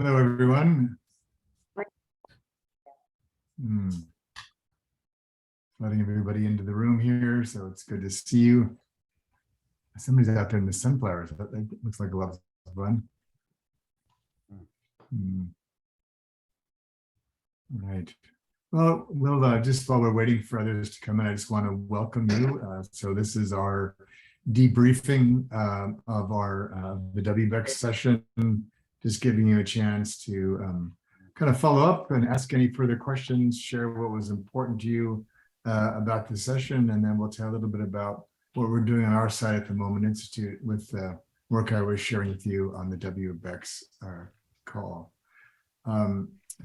Hello, everyone. Letting everybody into the room here, so it's good to see you. Somebody's out there in the sunflowers. That looks like a lot of fun. Right. Well, we'll just while we're waiting for others to come in, I just want to welcome you. So this is our debriefing of our the WBECS session. Just giving you a chance to kind of follow up and ask any further questions, share what was important to you about the session, and then we'll tell a little bit about what we're doing on our side at the Moment Institute with the work I was sharing with you on the WBECS call.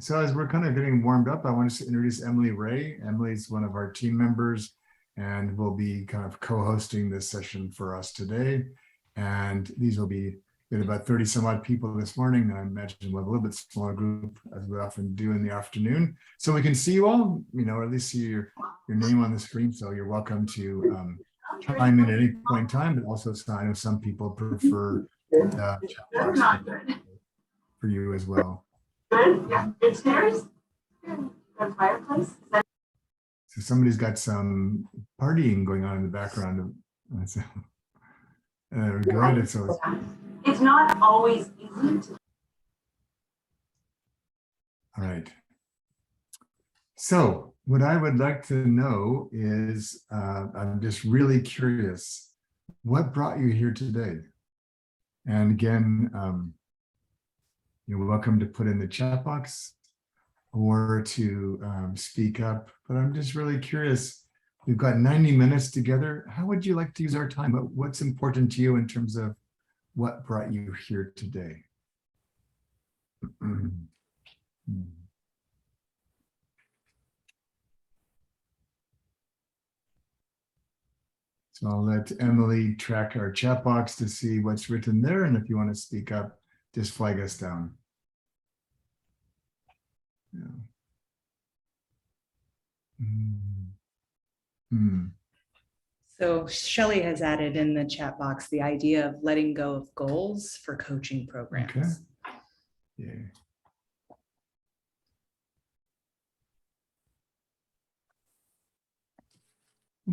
So as we're kind of getting warmed up, I want to introduce Emily Ray. Emily's one of our team members and will be kind of co-hosting this session for us today. And these will be about 30 some odd people this morning. I imagine we'll have a little bit smaller group as we often do in the afternoon. So we can see you all, or at least see your name on the screen. So you're welcome to chime in at any point in time, but also I know some people prefer chat box for you as well. Yeah, it's stairs. The fireplace. So somebody's got some partying going on in the background. Good. So it's not always easy to. All right. So what I would like to know is, I'm just really curious, what brought you here today? And again, you're welcome to put in the chat box or to speak up, but I'm just really curious. We've got 90 minutes together. How would you like to use our time? What's important to you in terms of what brought you here today? So I'll let Emily track our chat box to see what's written there. And if you want to speak up, just flag us down. Yeah. So Shelley has added in the chat box the idea of letting go of goals for coaching programs. Okay. Yeah.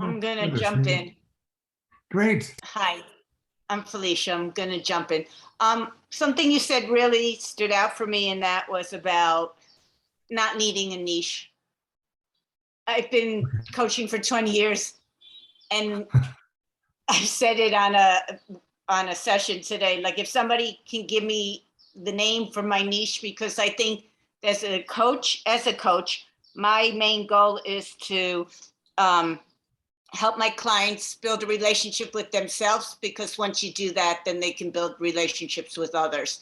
I'm going to jump in. Great. Hi, I'm Felicia. I'm going to jump in. Something you said really stood out for me, and that was about not needing a niche. I've been coaching for 20 years, and I said it on a session today. Like, if somebody can give me the name for my niche, because I think as a coach, my main goal is to help my clients build a relationship with themselves, because once you do that, then they can build relationships with others.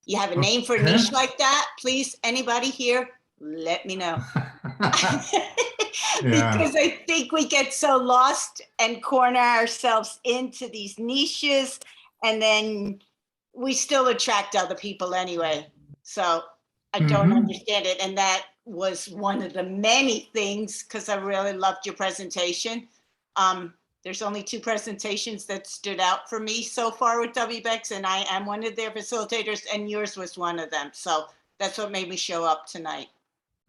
You have a name for a niche like that? Please, anybody here, let me know. Because I think we get so lost and corner ourselves into these niches, and then we still attract other people anyway. So I don't understand it. And that was one of the many things, because I really loved your presentation. There's only 2 presentations that stood out for me so far with WBECS, and I am one of their facilitators, and yours was one of them. So that's what made me show up tonight.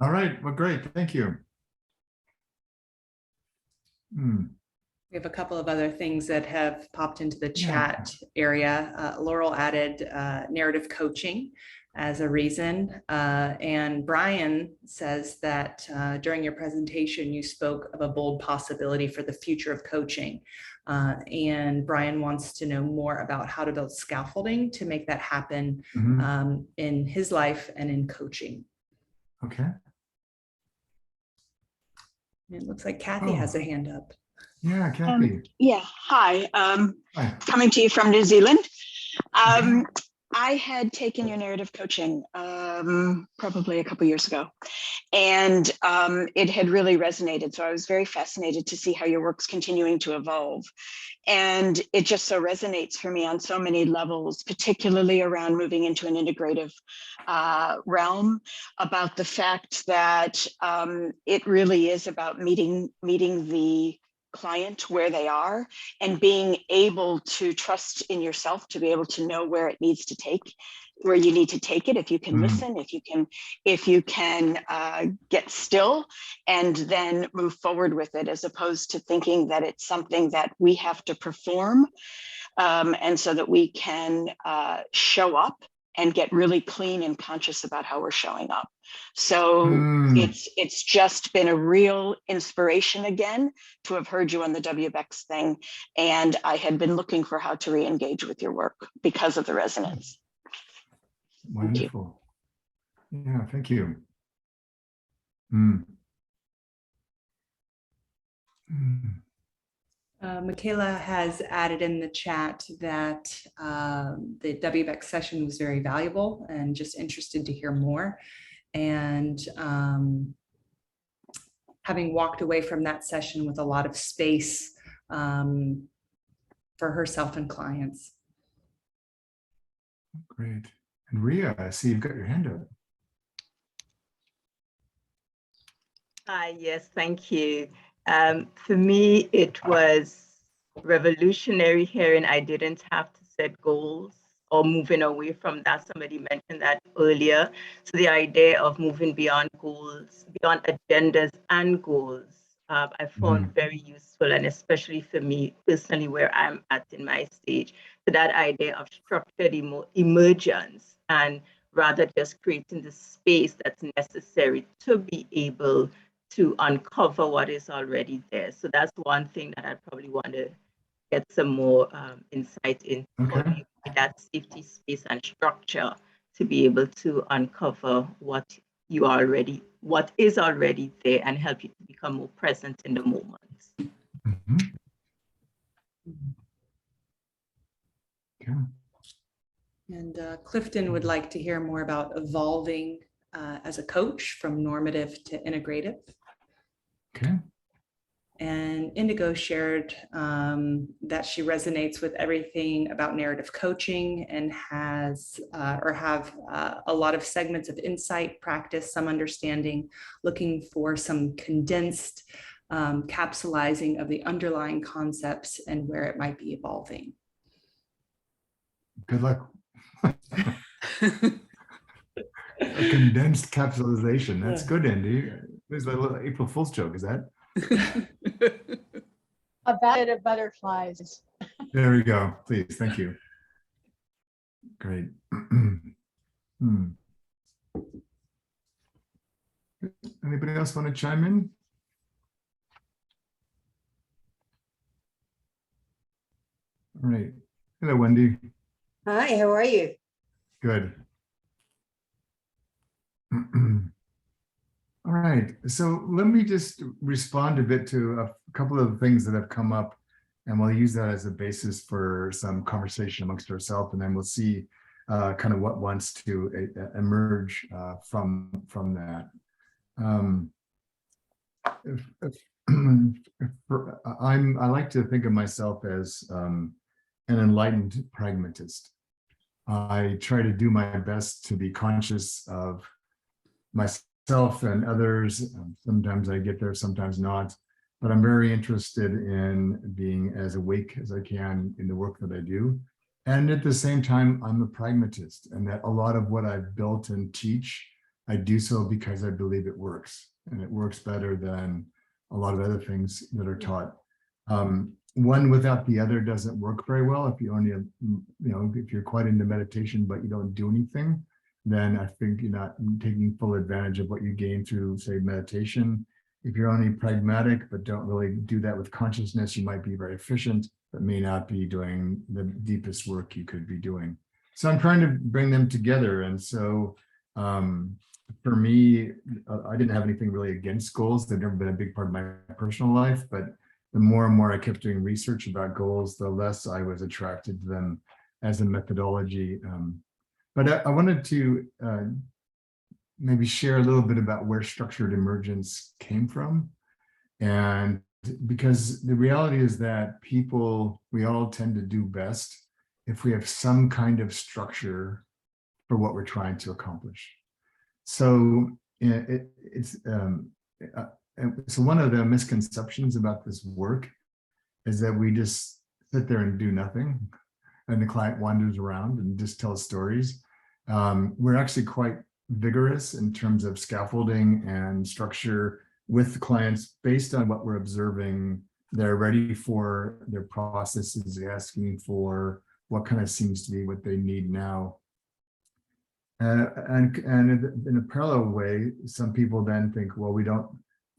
All right. Well, great. Thank you. We have a couple of other things that have popped into the chat area. Laurel added narrative coaching as a reason. And Brian says that during your presentation, you spoke of a bold possibility for the future of coaching. And Brian wants to know more about how to build scaffolding to make that happen in his life and in coaching. Okay. It looks like Kathy has a hand up. Yeah, Kathy. Hi. Hi. Coming to you from New Zealand. I had taken your narrative coaching probably a couple years ago, and it had really resonated. So I was very fascinated to see how your work's continuing to evolve. And it just so resonates for me on so many levels, particularly around moving into an integrative realm, about the fact that it really is about meeting the client where they are and being able to trust in yourself to be able to know where it needs to take where you need to take it, if you can Mm. listen, if you can get still and then move forward with it, as opposed to thinking that it's something that we have to perform, and so that we can show up and get really clean and conscious about how we're showing up. So Mm. it's just been a real inspiration again to have heard you on the WBECS thing. And I had been looking for how to re-engage with your work because of the resonance. Wonderful. Yeah, thank you. Mm. Mm. Michaela has added in the chat that the WBECS session was very valuable and just interested to hear more. And having walked away from that session with a lot of space for herself and clients. Great. And Ria, I see you've got your hand up. Hi, yes, thank you. For me, it was revolutionary hearing I didn't have to set goals or moving away from that. Somebody mentioned that earlier. So the idea of moving beyond goals, beyond agendas and goals, I found very useful, and especially for me personally, where I'm at in my stage. So that idea of structured emergence, and rather just creating the space that's necessary to be able to uncover what is already there. So that's one thing that I probably want to get some more insight in. Okay. That safety space and structure to be able to uncover what is already there and help you to become more present in the moment. Mhm. Okay. And Clifton would like to hear more about evolving as a coach from normative to integrative. Okay. And Indigo shared that she resonates with everything about narrative coaching and has have a lot of segments of insight, practice, some understanding, looking for some condensed capsulizing of the underlying concepts and where it might be evolving. Good luck. A condensed capsulization. That's good, Andy. There's a little April Fool's joke, is that? A basket of butterflies. There we go. Please, thank you. Great. Anybody else want to chime in? All right. Hello, Wendy. Hi, how are you? Good. All right. So let me just respond a bit to a couple of things that have come up, and we'll use that as a basis for some conversation amongst ourselves, and then we'll see kind of what wants to emerge from that. I like to think of myself as an enlightened pragmatist. I try to do my best to be conscious of myself and others. Sometimes I get there, sometimes not, but I'm very interested in being as awake as I can in the work that I do. And at the same time, I'm a pragmatist, and that a lot of what I've built and teach, I do so because I believe it works, and it works better than a lot of other things that are taught. One without the other doesn't work very well. If you only, if you're quite into meditation, but you don't do anything, then I think you're not taking full advantage of what you gain through, say, meditation. If you're only pragmatic, but don't really do that with consciousness, you might be very efficient, but may not be doing the deepest work you could be doing. So I'm trying to bring them together. And so for me, I didn't have anything really against goals. They've never been a big part of my personal life, but the more and more I kept doing research about goals, the less I was attracted to them as a methodology. But I wanted to maybe share a little bit about where structured emergence came from. And because the reality is that we all tend to do best if we have some kind of structure for what we're trying to accomplish. So so one of the misconceptions about this work is that we just sit there and do nothing, and the client wanders around and just tells stories. We're actually quite vigorous in terms of scaffolding and structure with the clients based on what we're observing. They're ready for their processes, asking for what kind of seems to be what they need now. And in a parallel way, some people then think, well, we don't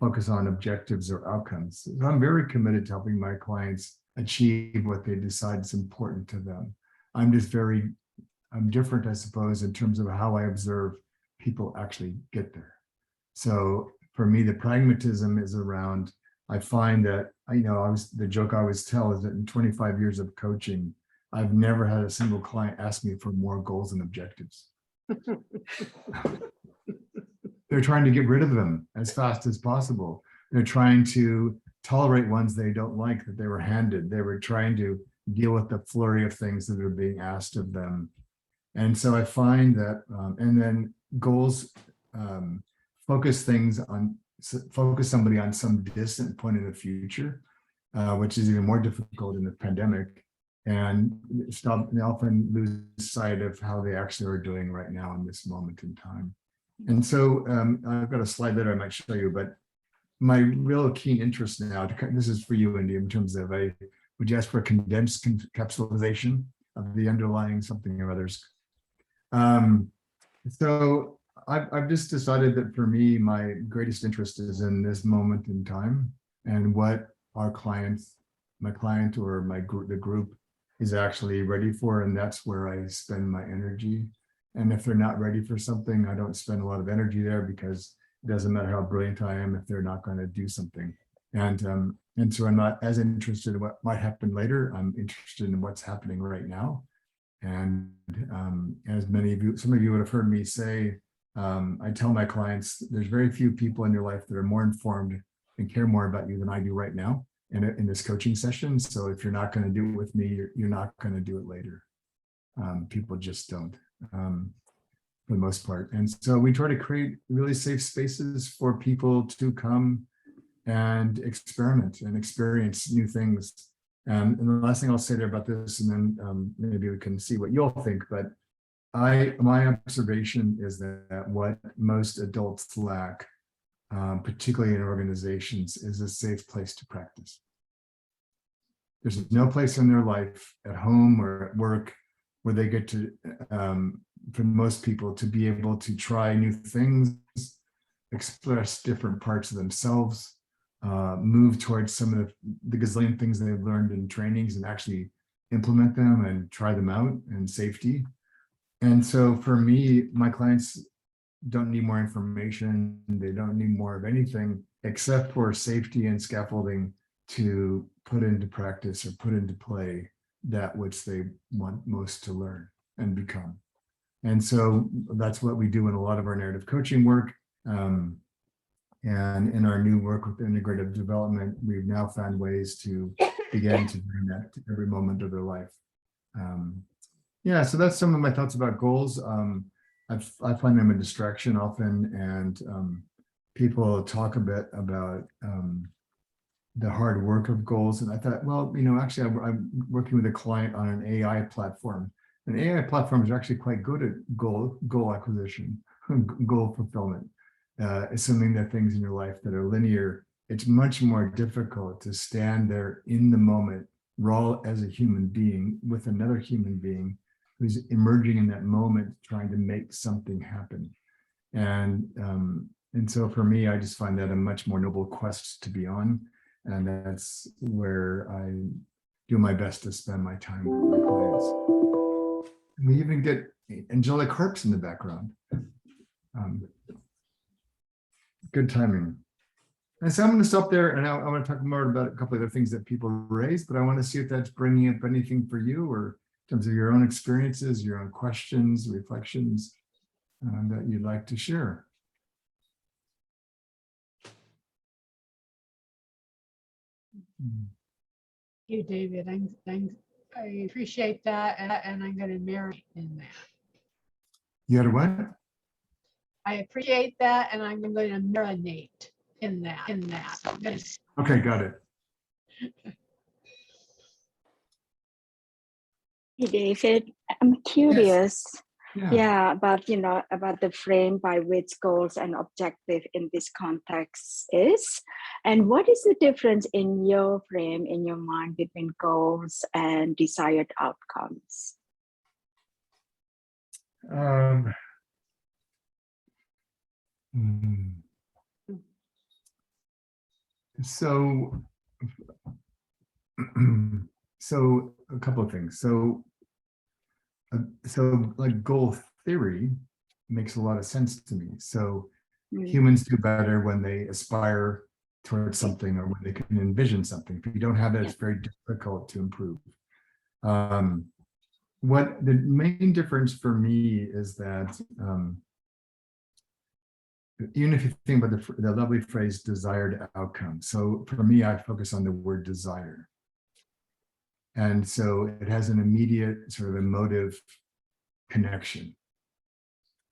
focus on objectives or outcomes. So I'm very committed to helping my clients achieve what they decide is important to them. I'm different, I suppose, in terms of how I observe people actually get there. So for me, the pragmatism is around, I find that, the joke I always tell is that in 25 years of coaching, I've never had a single client ask me for more goals and objectives. They're trying to get rid of them as fast as possible. They're trying to tolerate ones they don't like that they were handed. They were trying to deal with the flurry of things that are being asked of them. And so I find that, and then goals focus somebody on some distant point in the future, which is even more difficult in the pandemic. And they often lose sight of how they actually are doing right now in this moment in time. And so I've got a slide that I might show you, but my real keen interest now, this is for you, Indy, in terms of would you ask for a condensed capsulization of the underlying something or others? So I've just decided that for me, my greatest interest is in this moment in time and what our clients, my client or the group is actually ready for. And that's where I spend my energy. And if they're not ready for something, I don't spend a lot of energy there because it doesn't matter how brilliant I am if they're not going to do something. And so I'm not as interested in what might happen later. I'm interested in what's happening right now. And as some of you would have heard me say, I tell my clients, there's very few people in your life that are more informed and care more about you than I do right now in this coaching session. So if you're not going to do it with me, you're not going to do it later. People just don't, for the most part. And so we try to create really safe spaces for people to come and experiment and experience new things. And the last thing I'll say there about this, and then maybe we can see what you all think, but my observation is that what most adults lack, particularly in organizations, is a safe place to practice. There's no place in their life, at home or at work, where they get to, for most people, to be able to try new things, express different parts of themselves, move towards some of the gazillion things they've learned in trainings and actually implement them and try them out in safety. And so for me, my clients don't need more information. They don't need more of anything except for safety and scaffolding to put into practice or put into play that which they want most to learn and become. And so that's what we do in a lot of our narrative coaching work. And in our new work with integrative development, we've now found ways to begin to bring that to every moment of their life. Yeah, so that's some of my thoughts about goals. I find them a distraction often, and people talk a bit about the hard work of goals. And I thought, well, actually, I'm working with a client on an AI platform. An AI platform is actually quite good at goal acquisition, goal fulfillment. Assuming that things in your life that are linear, it's much more difficult to stand there in the moment, raw as a human being with another human being who's emerging in that moment, trying to make something happen. And so for me, I just find that a much more noble quest to be on. And that's where I do my best to spend my time with my clients. And we even get angelic harps in the background. Good timing. And so I'm going to stop there, and I want to talk more about a couple of other things that people raised, but I want to see if that's bringing up anything for you, or in terms of your own experiences, your own questions, reflections that you'd like to share. You, David. I appreciate that, and I'm going to marinate in that. You had a what? I appreciate that, and I'm going to marinate in that. Okay, got it. Hey, David, I'm curious. Yeah, about about the frame by which goals and objective in this context is, and what is the difference in your frame in your mind between goals and desired outcomes? So, so a couple of things. So like goal theory makes a lot of sense to me. So humans do better when they aspire towards something or when they can envision something. If you don't have that, it's very difficult to improve. What the main difference for me is that even if you think about the lovely phrase desired outcome. So for me, I focus on the word desire. And so it has an immediate sort of emotive connection.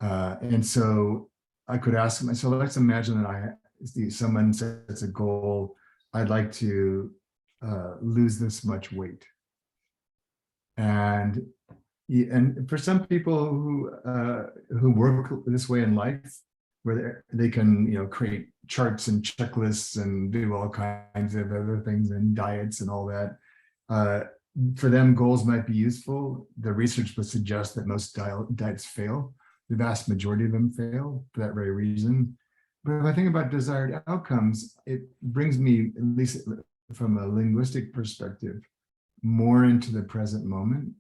And so I could ask myself, let's imagine that someone sets a goal, I'd like to lose this much weight. And for some people who work this way in life, where they can create charts and checklists and do all kinds of other things and diets and all that, for them goals might be useful. The research would suggest that most diets fail. The vast majority of them fail for that very reason. But if I think about desired outcomes, it brings me, at least from a linguistic perspective, more into the present moment.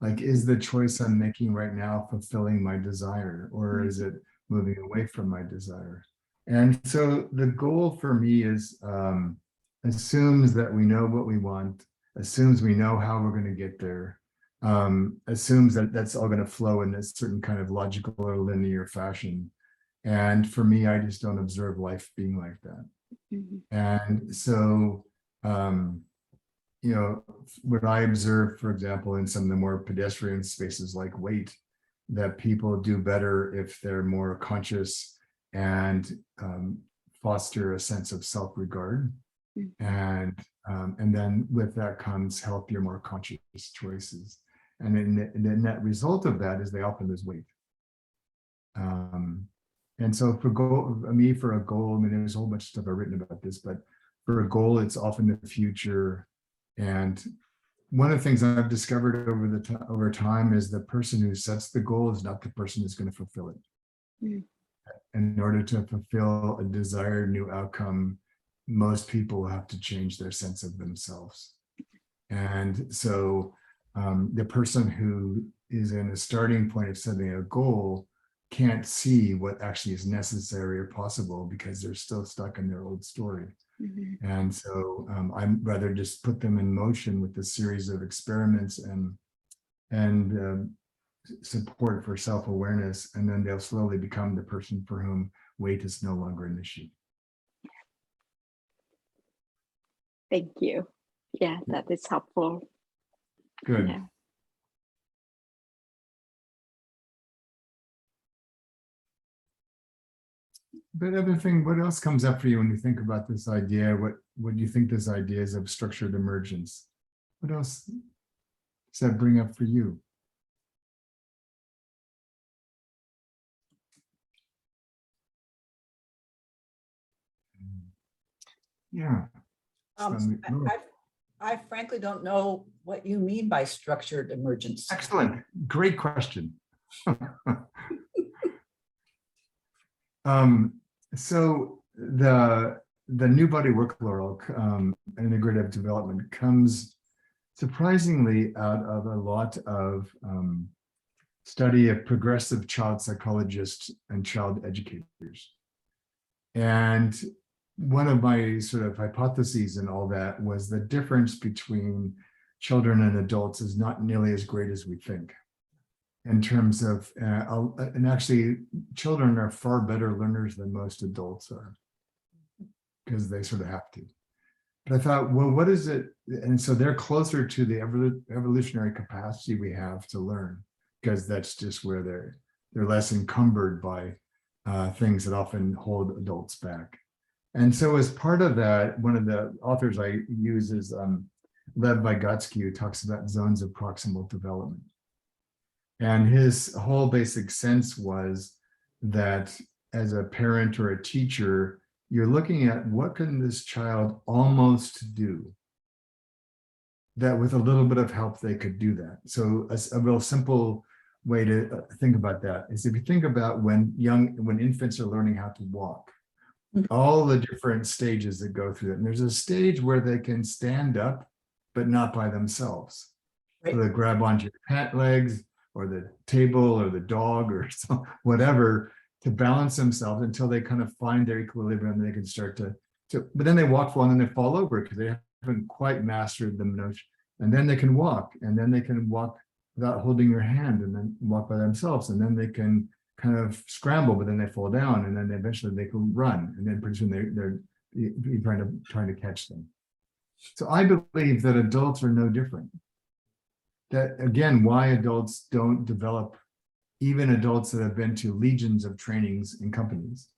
Like, is the choice I'm making right now fulfilling my desire, or is it moving away from my desire? And so the goal for me is assumes that we know what we want, assumes we know how we're going to get there, assumes that that's all going to flow in a certain kind of logical or linear fashion. And for me, I just don't observe life being like that. And so, what I observe, for example, in some of the more pedestrian spaces like weight, that people do better if they're more conscious and foster a sense of self-regard. And then with that comes healthier, more conscious choices. And then the net result of that is they often lose weight. And so for a goal, I mean, there's a whole bunch of stuff I've written about this, but for a goal, it's often the future. And one of the things I've discovered over time is the person who sets the goal is not the person who's going to fulfill it. In order to fulfill a desired new outcome, most people have to change their sense of themselves. And so the person who is in a starting point of setting a goal can't see what actually is necessary or possible because they're still stuck in their old story. And so I'd rather just put them in motion with a series of experiments and support for self-awareness, and then they'll slowly become the person for whom weight is no longer an issue. Thank you. Yeah, that is helpful. Good. Yeah. But other thing, what else comes up for you when you think about this idea? What do you think this idea is of structured emergence? What else does that bring up for you? Yeah. I frankly don't know what you mean by structured emergence. Excellent. Great question. So the new body work, Laurel, integrative development comes surprisingly out of a lot of study of progressive child psychologists and child educators. And one of my sort of hypotheses in all that was the difference between children and adults is not nearly as great as we think. In terms of, and actually children are far better learners than most adults are because they sort of have to. But I thought, well, what is it? And so they're closer to the evolutionary capacity we have to learn, because that's just where they're less encumbered by things that often hold adults back. And so as part of that, one of the authors I use is Lev Vygotsky, who talks about zones of proximal development. And his whole basic sense was that as a parent or a teacher, you're looking at what can this child almost do, that with a little bit of help, they could do that. So a real simple way to think about that is if you think about when infants are learning how to walk, all the different stages that go through it. And there's a stage where they can stand up, but not by themselves. Right. So they grab onto your pant legs or the table or the dog or whatever to balance themselves until they kind of find their equilibrium and they can start to but then they walk for and then they fall over because they haven't quite mastered the notion. And then they can walk, and then they can walk without holding your hand and then walk by themselves. And then they can kind of scramble, but then they fall down, and then eventually they can run. And then pretty soon they're trying to catch them. So I believe that adults are no different. That again, why adults don't develop, even adults that have been to legions of trainings in companies,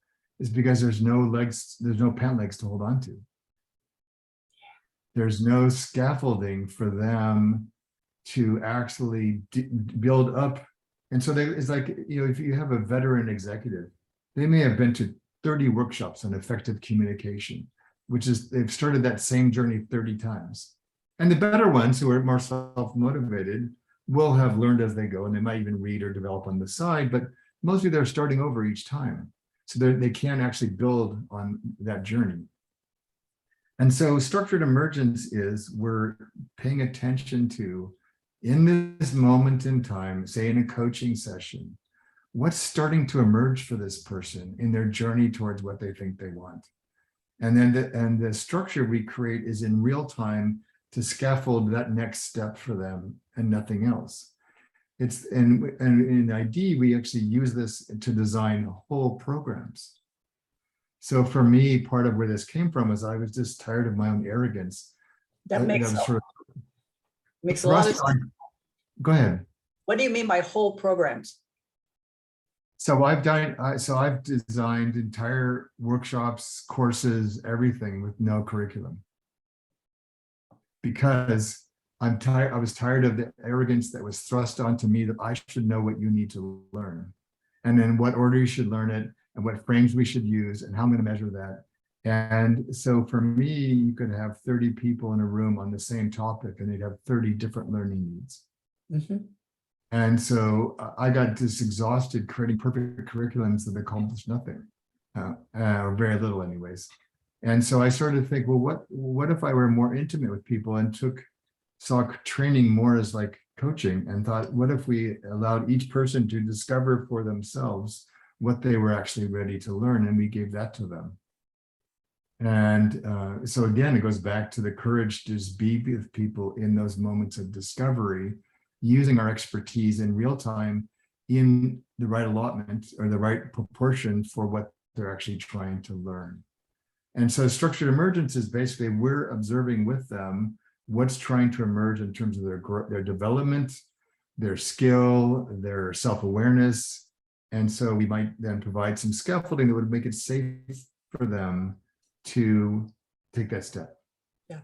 is because there's no legs, there's no pant legs to hold on to. There's no scaffolding for them to actually build up. And so it's like, if you have a veteran executive, they may have been to 30 workshops on effective communication, which is they've started that same journey 30 times. And the better ones who are more self-motivated will have learned as they go, and they might even read or develop on the side, but mostly they're starting over each time. So they can actually build on that journey. And so structured emergence is we're paying attention to, in this moment in time, say in a coaching session, what's starting to emerge for this person in their journey towards what they think they want. And then the structure we create is in real time to scaffold that next step for them and nothing else. And in ID, we actually use this to design whole programs. So for me, part of where this came from is I was just tired of my own arrogance. That makes a lot of sense. Go ahead. What do you mean by whole programs? So I've designed entire workshops, courses, everything with no curriculum. Because I was tired of the arrogance that was thrust onto me that I should know what you need to learn, and in what order you should learn it, and what frames we should use, and how I'm going to measure that. And so for me, you could have 30 people in a room on the same topic, and they'd have 30 different learning needs. Mm-hmm. And so I got just exhausted creating perfect curriculums that accomplished nothing, or very little anyways. And so I started to think, well, what if I were more intimate with people and saw training more as like coaching, and thought, what if we allowed each person to discover for themselves what they were actually ready to learn, and we gave that to them. And so again, it goes back to the courage to just be with people in those moments of discovery, using our expertise in real time in the right allotment or the right proportion for what they're actually trying to learn. And so structured emergence is basically we're observing with them what's trying to emerge in terms of their development, their skill, their self-awareness. And so we might then provide some scaffolding that would make it safe for them to take that step. Yeah.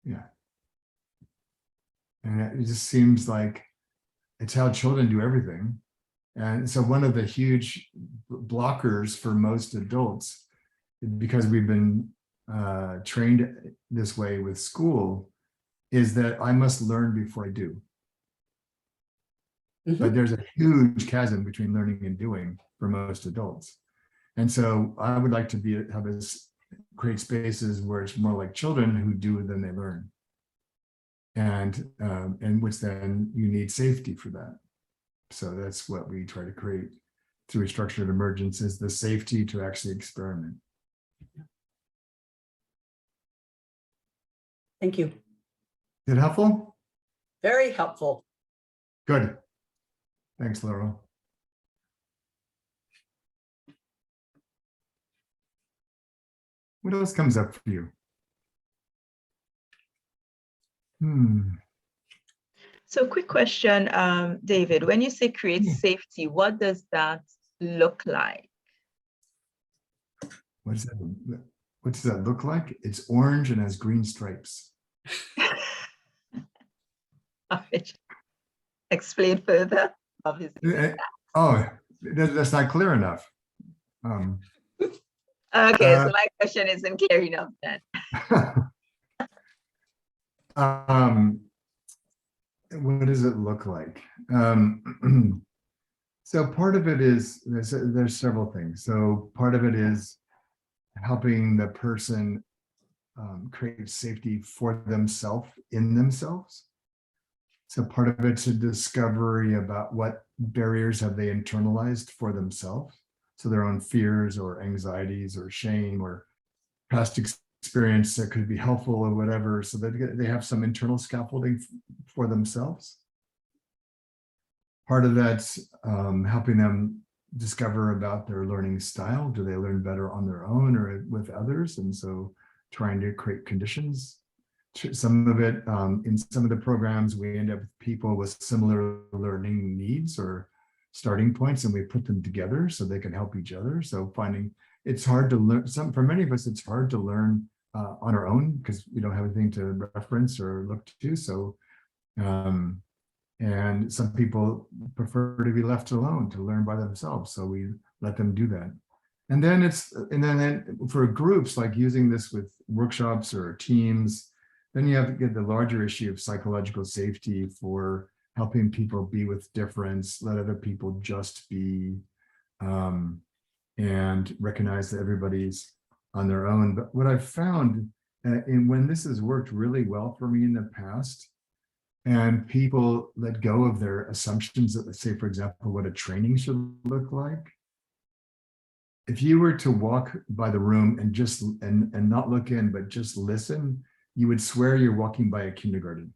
Yeah. And it just seems like it's how children do everything. And so one of the huge blockers for most adults, because we've been trained this way with school, is that I must learn before I do. Mm-hmm. But there's a huge chasm between learning and doing for most adults. And so I would like to create spaces where it's more like children who do than they learn. And which then you need safety for that. So that's what we try to create through structured emergence, is the safety to actually experiment. Thank you. Is it helpful? Very helpful. Good. Thanks, Laurel. What else comes up for you? So quick question, David, when you say create safety, what does that look like? What does that look like? It's orange and has green stripes. explain further? Obviously. Oh, that's not clear enough. Okay, so my question isn't clear enough then. What does it look like? So part of it is, there's several things. So part of it is helping the person create safety for themselves, in themselves. So part of it's a discovery about what barriers have they internalized for themselves. So their own fears or anxieties or shame or past experience that could be helpful or whatever, so that they have some internal scaffolding for themselves. Part of that's helping them discover about their learning style. Do they learn better on their own or with others? And so trying to create conditions. Some of it, in some of the programs, we end up with people with similar learning needs or starting points, and we put them together so they can help each other. So finding, it's hard to learn, for many of us, it's hard to learn on our own because we don't have anything to reference or look to. So, and some people prefer to be left alone to learn by themselves. So we let them do that. And then then for groups, like using this with workshops or teams, then you have to get the larger issue of psychological safety for helping people be with difference, let other people just be, and recognize that everybody's on their own. But what I've found, and when this has worked really well for me in the past, and people let go of their assumptions that, let's say, for example, what a training should look like. If you were to walk by the room and just and not look in, but just listen, you would swear you're walking by a kindergarten.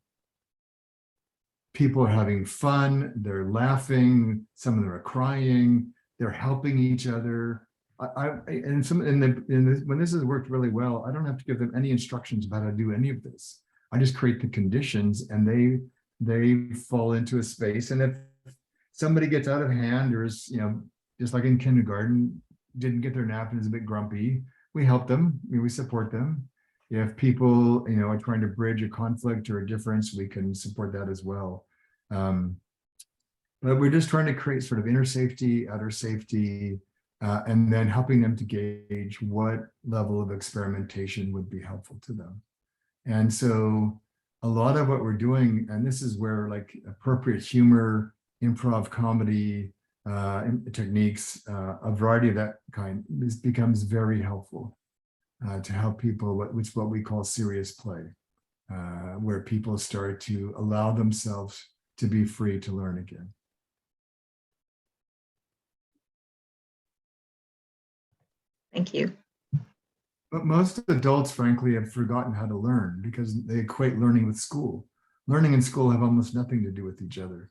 People are having fun, they're laughing, some of them are crying, they're helping each other. When this has worked really well, I don't have to give them any instructions about how to do any of this. I just create the conditions and they fall into a space. And if somebody gets out of hand or is, just like in kindergarten, didn't get their nap and is a bit grumpy, we help them, we support them. If people, are trying to bridge a conflict or a difference, we can support that as well. But we're just trying to create sort of inner safety, outer safety, and then helping them to gauge what level of experimentation would be helpful to them. And so a lot of what we're doing, and this is where like appropriate humor, improv comedy, techniques, a variety of that kind, this becomes very helpful to help people, what we call serious play, where people start to allow themselves to be free to learn again. Thank you. But most adults, frankly, have forgotten how to learn because they equate learning with school. Learning and school have almost nothing to do with each other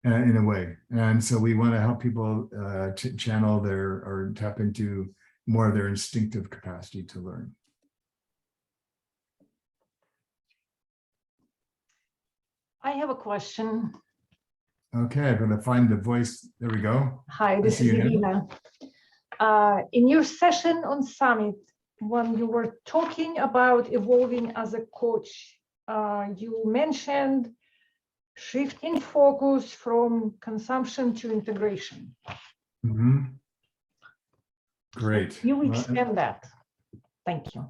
in a way. And so we want to help people channel or tap into more of their instinctive capacity to learn. I have a question. Okay, I'm going to find the voice. There we go. Hi, this is Irina. In your session on Summit, when you were talking about evolving as a coach, you mentioned shifting focus from consumption to integration. Mm-hmm. Great. You extend that. Thank you.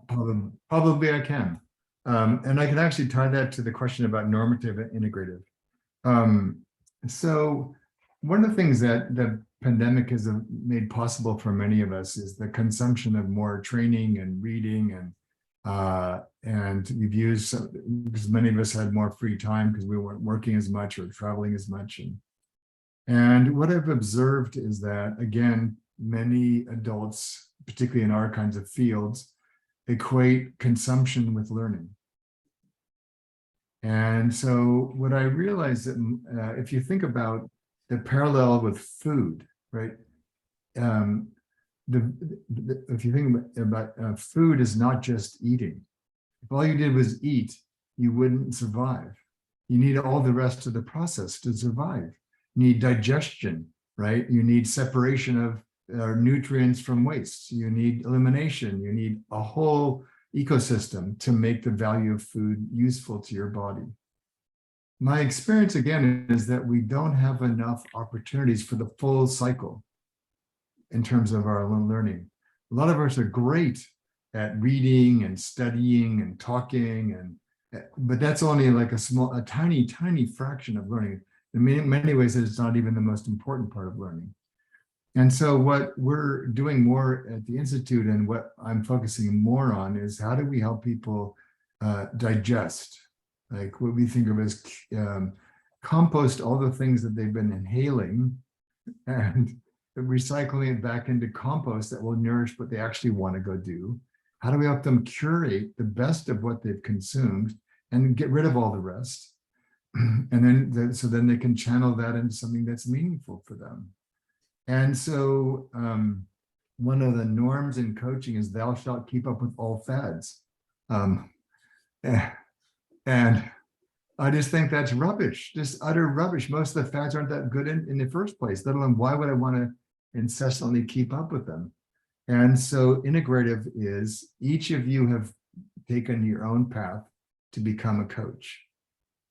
Probably I can. And I can actually tie that to the question about normative and integrative. So one of the things that the pandemic has made possible for many of us is the consumption of more training and reading, and we've used, because many of us had more free time because we weren't working as much or traveling as much. And what I've observed is that, again, many adults, particularly in our kinds of fields, equate consumption with learning. And so what I realized that if you think about the parallel with food, right? If you think about food is not just eating. If all you did was eat, you wouldn't survive. You need all the rest of the process to survive. You need digestion, right? You need separation of nutrients from waste. You need elimination. You need a whole ecosystem to make the value of food useful to your body. my experience again is that we don't have enough opportunities for the full cycle in terms of our own learning. A lot of us are great at reading and studying and talking, but that's only like a tiny fraction of learning. In many ways, it's not even the most important part of learning. And so what we're doing more at the Institute and what I'm focusing more on is how do we help people digest, like what we think of as compost all the things that they've been inhaling and recycling it back into compost that will nourish what they actually want to go do. How do we help them curate the best of what they've consumed and get rid of all the rest? And then, so then they can channel that into something that's meaningful for them. And so one of the norms in coaching is thou shalt keep up with all fads. And I just think that's rubbish, just utter rubbish. Most of the fads aren't that good in the first place, let alone why would I want to incessantly keep up with them? And so integrative is each of you have taken your own path to become a coach.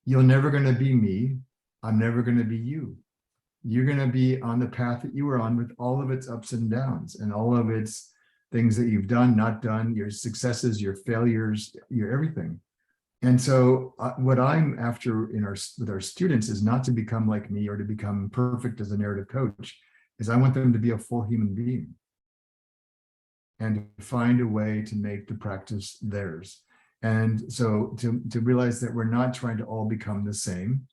You're never going to be me. I'm never going to be you. You're going to be on the path that you were on with all of its ups and downs and all of its things that you've done, not done, your successes, your failures, your everything. And so what I'm after with our students is not to become like me or to become perfect as a narrative coach, is I want them to be a full human being and to find a way to make the practice theirs. And so to realize that we're not trying to all become the same,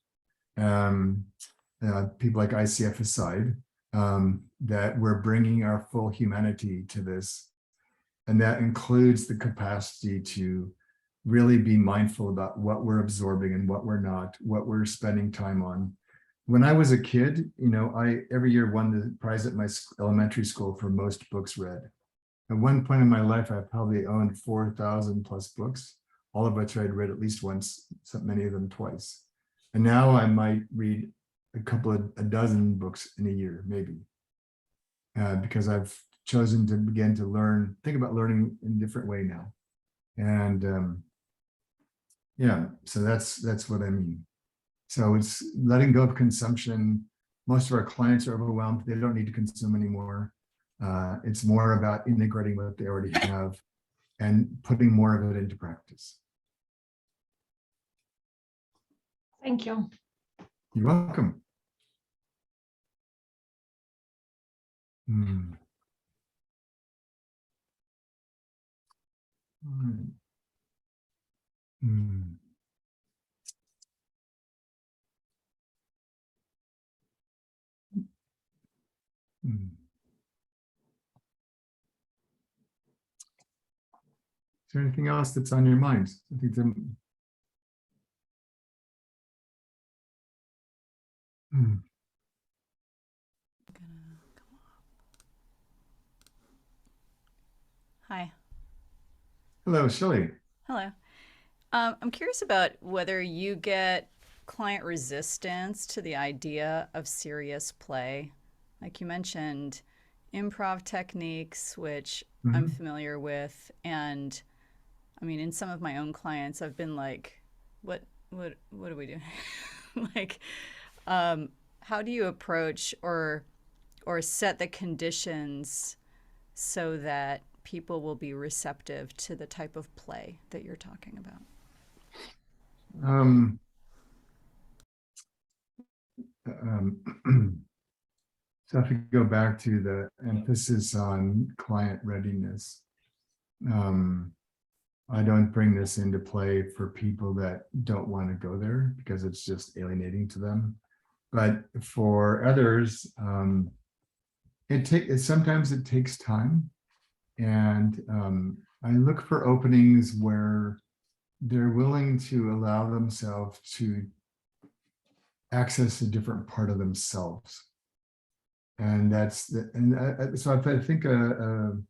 people like ICF aside, that we're bringing our full humanity to this. And that includes the capacity to really be mindful about what we're absorbing and what we're not, what we're spending time on. When I was a kid, I every year won the prize at my elementary school for most books read. At one point in my life, I probably owned 4,000 plus books, all of which I'd read at least once, many of them twice. And now I might read a dozen books in a year, maybe, because I've chosen to begin to think about learning in a different way now. And yeah, so that's what I mean. So it's letting go of consumption. Most of our clients are overwhelmed. They don't need to consume anymore. It's more about integrating what they already have and putting more of it into practice. Thank you. You're welcome. All right. Is there anything else that's on your mind? I think Hi. Hello, Shelley. Hello. I'm curious about whether you get client resistance to the idea of serious play. Like you mentioned, improv techniques, which I'm familiar with. And I mean, in some of my own clients, I've been like, what do we do? Like, how do you approach or set the conditions so that people will be receptive to the type of play that you're talking about? So if we go back to the emphasis on client readiness, I don't bring this into play for people that don't want to go there because it's just alienating to them. But for others, sometimes it takes time. And I look for openings where they're willing to allow themselves to access a different part of themselves. And so I think an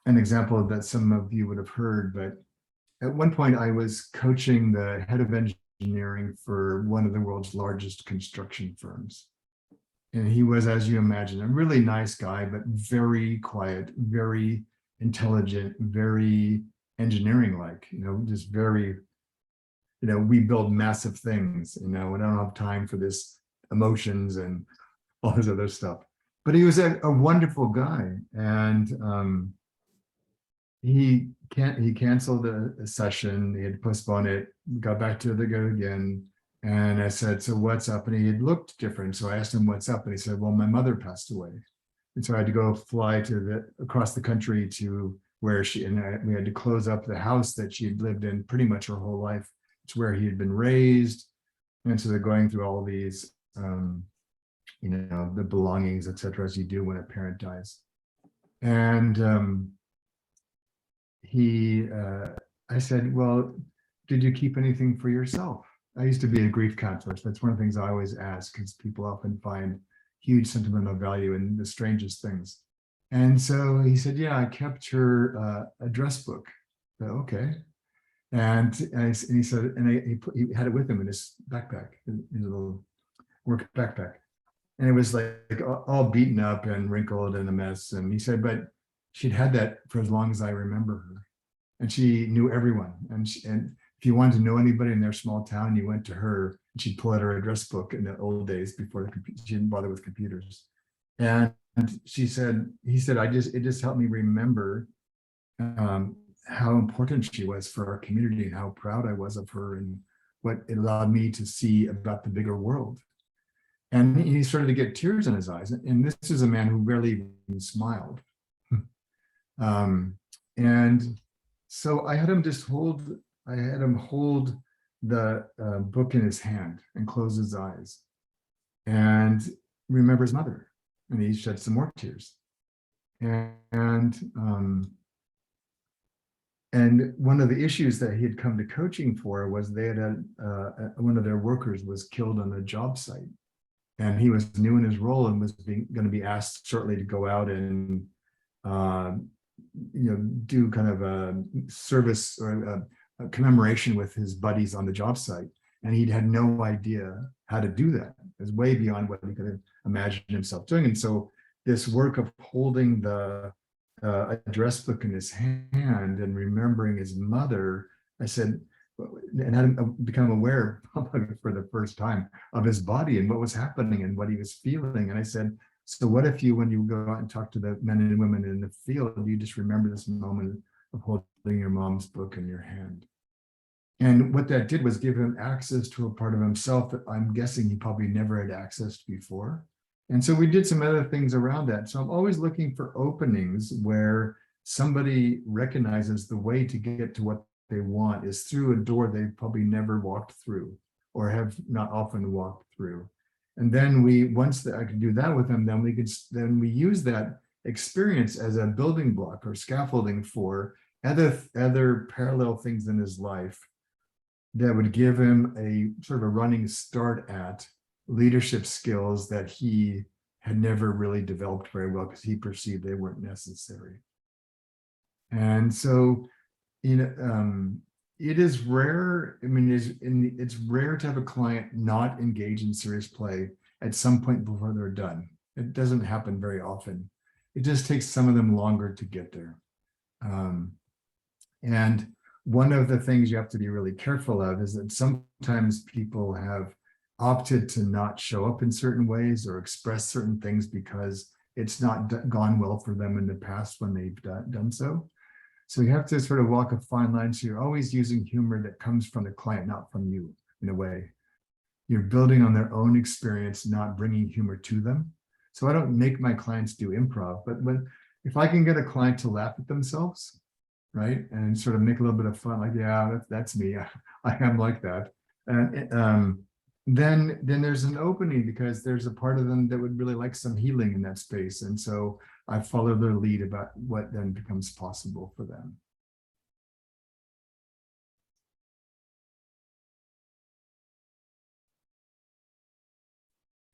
example that some of you would have heard, but at one point I was coaching the head of engineering for one of the world's largest construction firms. And he was, as you imagine, a really nice guy, but very quiet, very intelligent, very engineering-like, just very, we build massive things, and I don't have time for this emotions and all this other stuff. But he was a wonderful guy, and he canceled a session. He had to postpone it, got back to the go again. And I said, so what's up? And he had looked different. So I asked him what's up. And he said, well, my mother passed away. And so I had to go fly across the country to where we had to close up the house that she had lived in pretty much her whole life. It's where he had been raised. And so they're going through all these, the belongings, et cetera, as you do when a parent dies. And I said, well, did you keep anything for yourself? I used to be a grief counselor. So that's one of the things I always ask, because people often find huge sentimental value in the strangest things. And so he said, yeah, I kept her address book. So, okay. And he said, and he had it with him in his backpack, in his little work backpack. And it was like all beaten up and wrinkled and a mess. And he said, but she'd had that for as long as I remember her. And she knew everyone. And if you wanted to know anybody in their small town, you went to her, and she'd pull out her address book in the old days before she didn't bother with computers. And he said, it just helped me remember how important she was for our community and how proud I was of her and what it allowed me to see about the bigger world. And he started to get tears in his eyes. And this is a man who rarely even smiled. And so I had him hold the book in his hand and close his eyes and remember his mother. And he shed some more tears. And one of the issues that he had come to coaching for was they had one of their workers was killed on a job site. And he was new in his role and was going to be asked shortly to go out and do kind of a service or a commemoration with his buddies on the job site. And he'd had no idea how to do that. It was way beyond what he could have imagined himself doing. And so this work of holding the address book in his hand and remembering his mother, I said, and had him become aware for the first time of his body and what was happening and what he was feeling. And I said, so what if when you go out and talk to the men and women in the field, you just remember this moment of holding your mom's book in your hand? And what that did was give him access to a part of himself that I'm guessing he probably never had access to before. And so we did some other things around that. So I'm always looking for openings where somebody recognizes the way to get to what they want is through a door they've probably never walked through or have not often walked through. And then once I could do that with them, then we use that experience as a building block or scaffolding for other parallel things in his life that would give him a sort of a running start at leadership skills that he had never really developed very well because he perceived they weren't necessary. And so, it is rare. I mean, it's rare to have a client not engage in serious play at some point before they're done. It doesn't happen very often. It just takes some of them longer to get there. And one of the things you have to be really careful of is that sometimes people have opted to not show up in certain ways or express certain things because it's not gone well for them in the past when they've done so. So you have to sort of walk a fine line. So you're always using humor that comes from the client, not from you, in a way. You're building on their own experience, not bringing humor to them. So I don't make my clients do improv, but if I can get a client to laugh at themselves, right, and sort of make a little bit of fun, like, yeah, that's me. I am like that. And then there's an opening because there's a part of them that would really like some healing in that space. And so I follow their lead about what then becomes possible for them.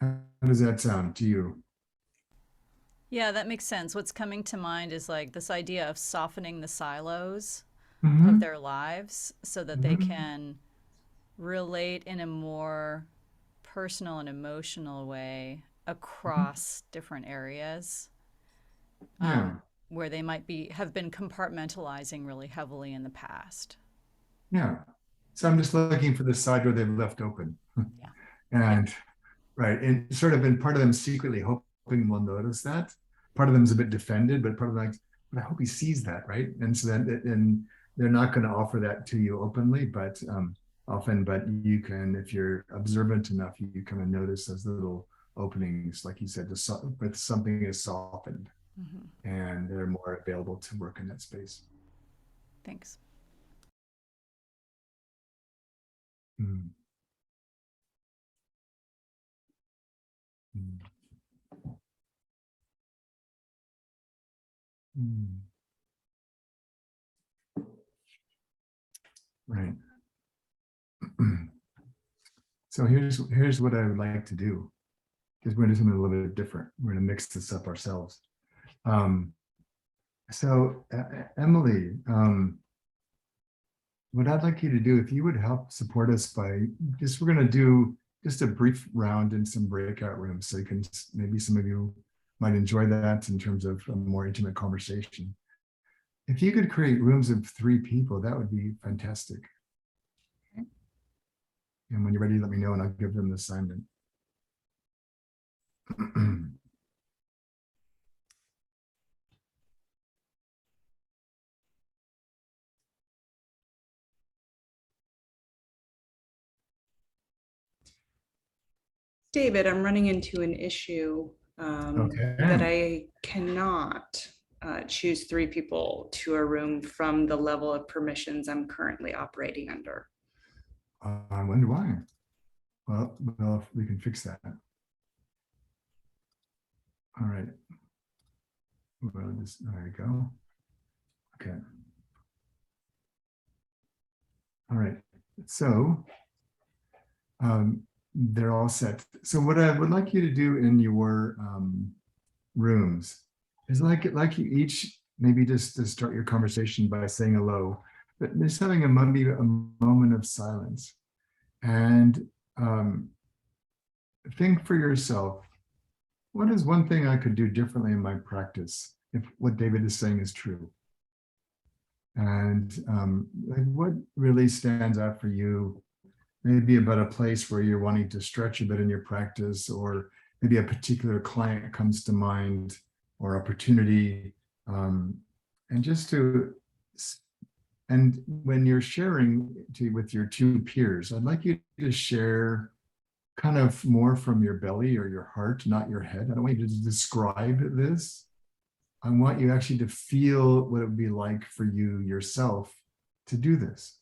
How does that sound to you? Yeah, that makes sense. What's coming to mind is like this idea of softening the silos Mm-hmm. of their lives so that they Mhm. can relate in a more personal and emotional way across different areas. Yeah. Where they might have been compartmentalizing really heavily in the past. Yeah. So I'm just looking for the side where they've left open. Yeah. And right, and sort of, and part of them secretly hoping we'll notice that. Part of them's a bit defended, but part of them like, but I hope he sees that, right? And so then, and they're not going to offer that to you openly, but often, but you can, if you're observant enough, you kind of notice those little openings, like you said, with something is softened, and they're more available to work in that space. Thanks. Mm. Mm. Mm. Right. So here's what I would like to do, because we're going to do something a little bit different. We're going to mix this up ourselves. So Emily, what I'd like you to do, if you would help support us by just, we're going to do just a brief round in some breakout rooms. So you can, maybe some of you might enjoy that in terms of a more intimate conversation. If you could create rooms of 3 people, that would be fantastic. Okay. And when you're ready, let me know and I'll give them the assignment. David, I'm running into an issue that I cannot choose 3 people to a room from the level of permissions I'm currently operating under. I wonder why. Well, we can fix that. All right. Well, there you go. Okay. All right. So they're all set. So what I would like you to do in your rooms is like you each maybe just to start your conversation by saying hello, but just having a moment of silence and think for yourself, what is one thing I could do differently in my practice if what David is saying is true? And like what really stands out for you? Maybe about a place where you're wanting to stretch a bit in your practice, or maybe a particular client comes to mind, or opportunity. And just to, and when you're sharing with your 2 peers, I'd like you to share kind of more from your belly or your heart, not your head. I don't want you to describe this. I want you actually to feel what it would be like for you yourself to do this.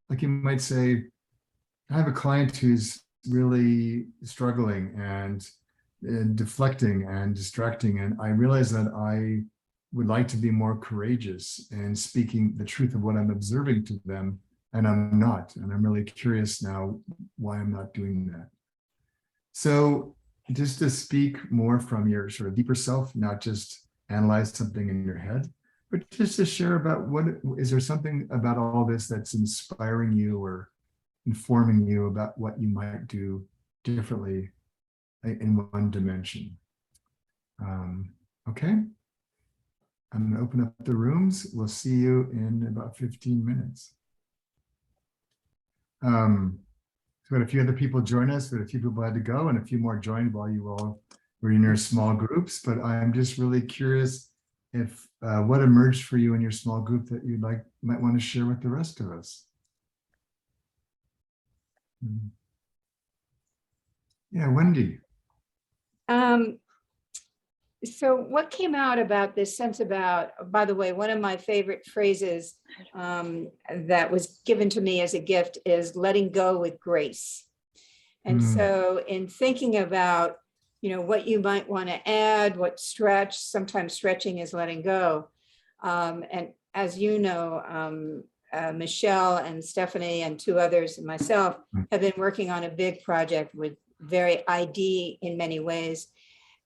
Like you might say, I have a client who's really struggling and deflecting and distracting, and I realize that I would like to be more courageous and speaking the truth of what I'm observing to them, and I'm not, and I'm really curious now why I'm not doing that. So just to speak more from your sort of deeper self, not just analyze something in your head, but just to share about what, is there something about all this that's inspiring you or informing you about what you might do differently in one dimension. Okay, I'm going to open up the rooms. We'll see you in about 15 minutes. So we had a few other people join us, but a few people had to go and a few more joined while you all were in your small groups. But I'm just really curious if what emerged for you in your small group that you might want to share with the rest of us. Yeah, Wendy. So what came out about this sense about, by the way, one of my favorite phrases that was given to me as a gift is letting go with grace. And so in thinking about, what you might want to add, what stretch, sometimes stretching is letting go. And as you know, Michelle and Stephanie and 2 others and myself have been working on a big project with very ID in many ways.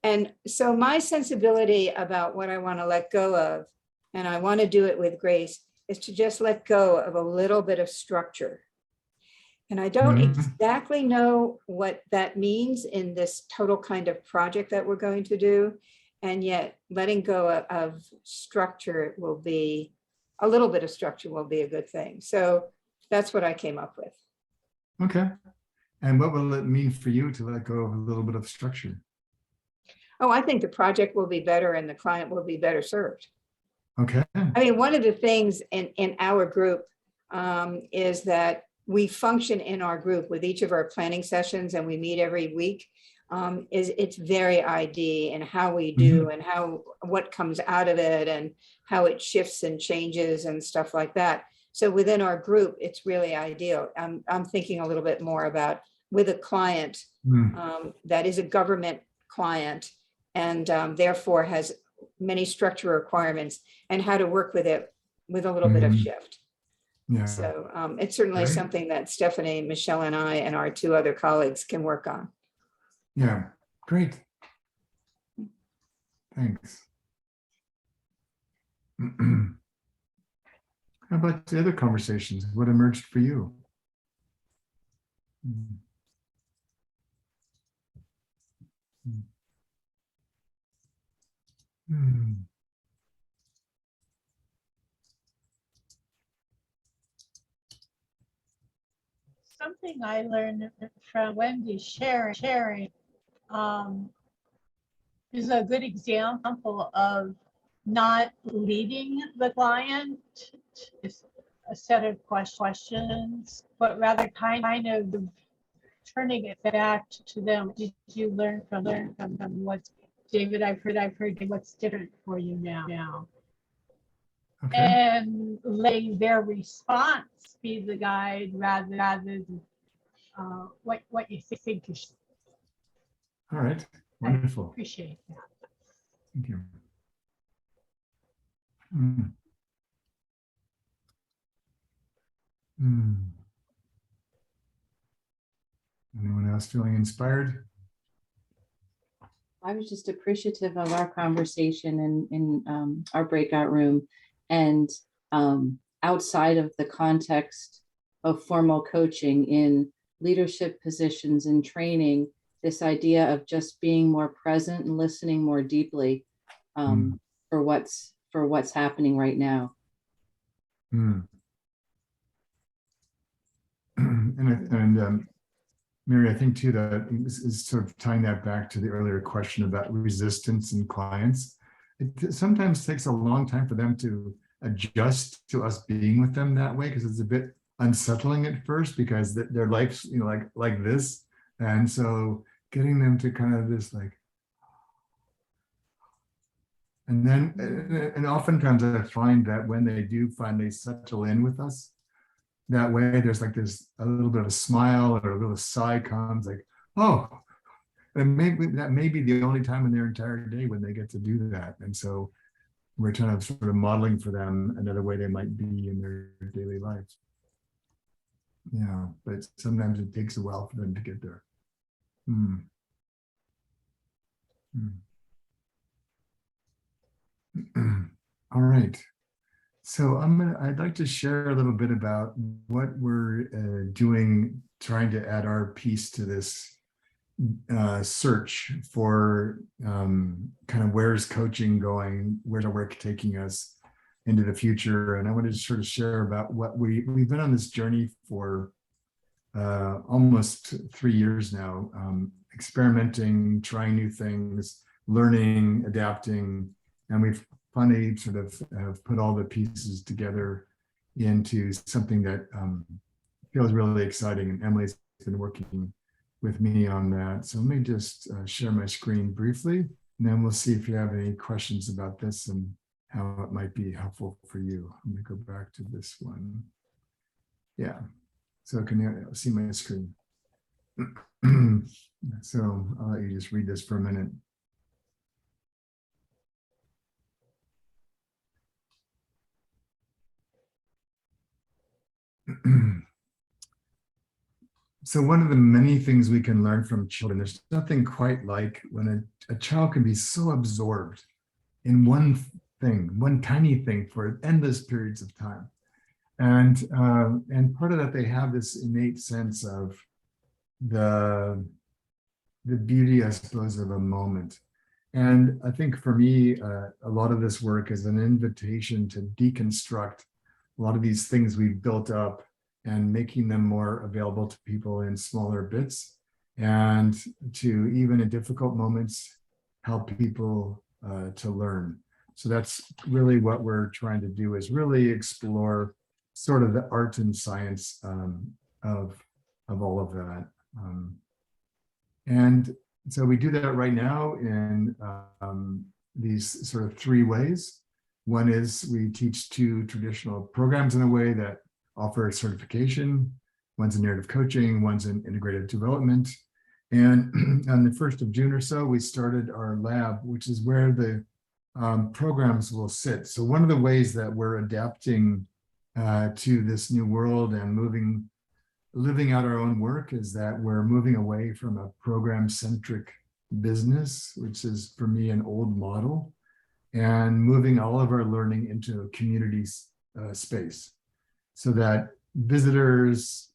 And so my sensibility about what I want to let go of, and I want to do it with grace, is to just let go of a little bit of structure. And I don't exactly know what that means in this total kind of project that we're going to do. And yet letting go of structure will be, a little bit of structure will be a good thing. So that's what I came up with. Okay. And what will it mean for you to let go of a little bit of structure? Oh, I think the project will be better and the client will be better served. Okay. I mean, one of the things in our group is that we function in our group with each of our planning sessions, and we meet every week. It's very ID and how we do and what comes out of it and how it shifts and changes and stuff like that. So within our group, it's really ideal. I'm thinking a little bit more about with a client that is a government client and therefore has many structure requirements and how to work with it with a little bit of shift. Yeah. So it's certainly Great. something that Stephanie, Michelle, and I and our two other colleagues can work on. Yeah, great. Thanks. How about the other conversations? What emerged for you? Something I learned from Wendy sharing is a good example of not leading the client to a set of questions, but rather kind of turning it back to them. Did you learn from what's David? I've heard what's different for you now. Okay. And letting their response be the guide rather than what you think is. All right. Wonderful. I appreciate that. Thank you. Anyone else feeling inspired? I was just appreciative of our conversation in our breakout room and outside of the context of formal coaching in leadership positions and training, this idea of just being more present and listening more deeply for what's happening right now. And Mary, I think too that is sort of tying that back to the earlier question about resistance in clients. It sometimes takes a long time for them to adjust to us being with them that way, because it's a bit unsettling at first because their life's, you know, like this. And so getting them to kind of this like, and then, and oftentimes I find that when they do finally settle in with us, that way there's like this, a little bit of a smile or a little sigh comes like, oh, and maybe that may be the only time in their entire day when they get to do that. And so we're kind of sort of modeling for them another way they might be in their daily lives. Yeah, but sometimes it takes a while for them to get there. All right. So I'd like to share a little bit about what we're doing, trying to add our piece to this search for kind of where's coaching going, where's our work taking us into the future. And I wanted to sort of share about what we've been on this journey for almost 3 years now, experimenting, trying new things, learning, adapting, and we've finally sort of have put all the pieces together into something that feels really exciting. And Emily's been working with me on that. So let me just share my screen briefly, and then we'll see if you have any questions about this and how it might be helpful for you. I'm gonna go back to this one. Yeah, so can you see my screen? So I'll let you just read this for a minute. So one of the many things we can learn from children, there's nothing quite like when a child can be so absorbed in one thing, one tiny thing for endless periods of time. And part of that, they have this innate sense of the beauty, I suppose, of a moment. And I think for me, a lot of this work is an invitation to deconstruct a lot of these things we've built up and making them more available to people in smaller bits, and to, even in difficult moments, help people to learn. So that's really what we're trying to do, is really explore sort of the art and science of all of that. And so we do that right now in these sort of three ways. One is we teach two traditional programs in a way that offer certification. One's in narrative coaching, one's in integrative development. And on the 1st of June or so, we started our lab, which is where the programs will sit. So one of the ways that we're adapting to this new world and living out our own work is that we're moving away from a program-centric business, which is for me an old model, and moving all of our learning into a community space, so that visitors,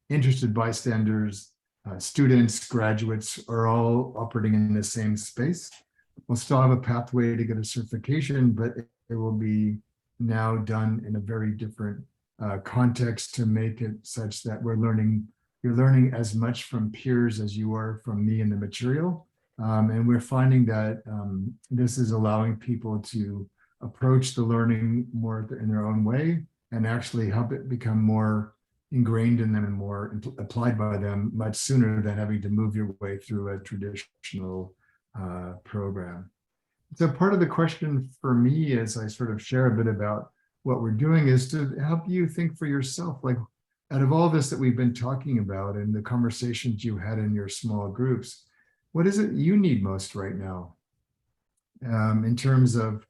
interested bystanders, students, graduates are all operating in the same space. We'll still have a pathway to get a certification, but it will be now done in a very different context to make it such that you're learning as much from peers as you are from me and the material. And we're finding that this is allowing people to approach the learning more in their own way and actually help it become more ingrained in them and more applied by them much sooner than having to move your way through a traditional program. So part of the question for me, as I sort of share a bit about what we're doing, is to help you think for yourself, like, out of all this that we've been talking about and the conversations you had in your small groups, what is it you need most right now in terms of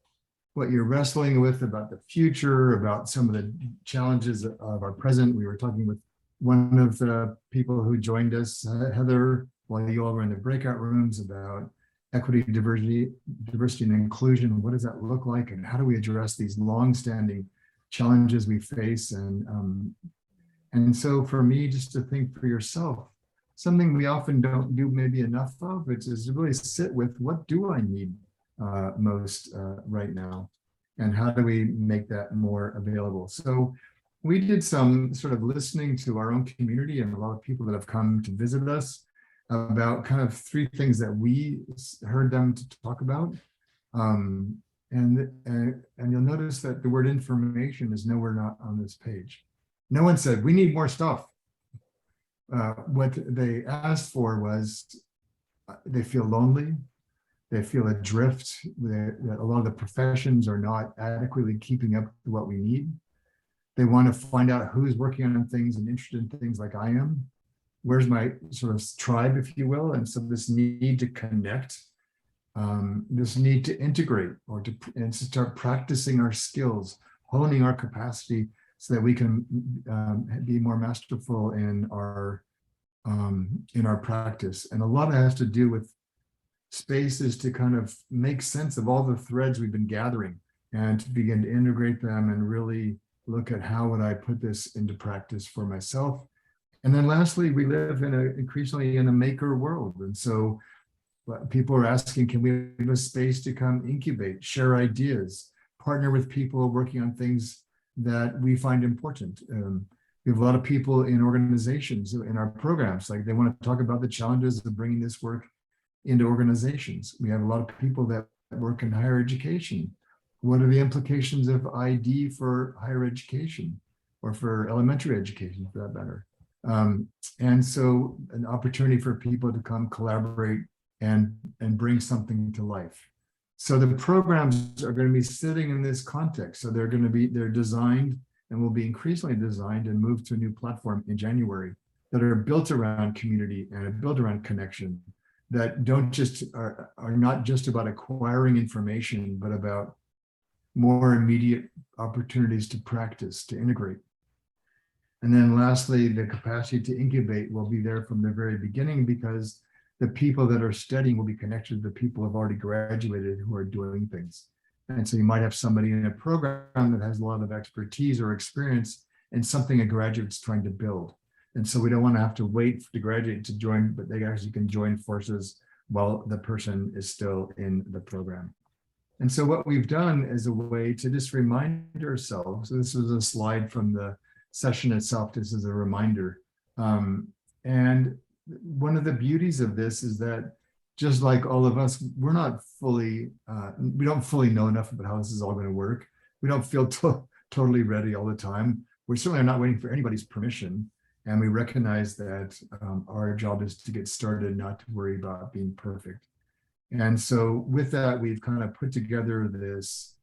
what you're wrestling with about the future, about some of the challenges of our present? We were talking with one of the people who joined us, Heather, while you all were in the breakout rooms, about equity, diversity and inclusion. What does that look like? And how do we address these longstanding challenges we face? And so for me, just to think for yourself, something we often don't do maybe enough of, which is to really sit with, what do I need most right now? And how do we make that more available? So we did some sort of listening to our own community and a lot of people that have come to visit us about kind of three things that we heard them to talk about. And you'll notice that the word information is nowhere not on this page. No one said, we need more stuff. What they asked for was, they feel lonely. They feel adrift. That a lot of the professions are not adequately keeping up with what we need. They want to find out who's working on things and interested in things like I am. Where's my sort of tribe, if you will? And so this need to connect, this need to integrate, and to start practicing our skills, honing our capacity so that we can be more masterful in our practice. And a lot of it has to do with spaces to kind of make sense of all the threads we've been gathering and to begin to integrate them and really look at how would I put this into practice for myself. And then lastly, we live increasingly in a maker world. And so people are asking, can we have a space to come incubate, share ideas, partner with people working on things that we find important? We have a lot of people in organizations in our programs, like they want to talk about the challenges of bringing this work into organizations. We have a lot of people that work in higher education. What are the implications of ID for higher education or for elementary education, for that matter? And so an opportunity for people to come collaborate and bring something to life. So the programs are going to be sitting in this context. So they're designed and will be increasingly designed and moved to a new platform in January that are built around community and are built around connection, that are not just about acquiring information, but about more immediate opportunities to practice, to integrate. And then lastly, the capacity to incubate will be there from the very beginning, because the people that are studying will be connected to the people who have already graduated who are doing things. And so you might have somebody in a program that has a lot of expertise or experience in something a graduate's trying to build. And so we don't want to have to wait for the graduate to join, but they actually can join forces while the person is still in the program. And so what we've done is a way to just remind ourselves, so this was a slide from the session itself, just as a reminder. And one of the beauties of this is that just like all of us, we're not fully, we don't fully know enough about how this is all going to work. We don't feel totally ready all the time. We're certainly not waiting for anybody's permission. And we recognize that our job is to get started, not to worry about being perfect. And so with that, we've kind of put together this,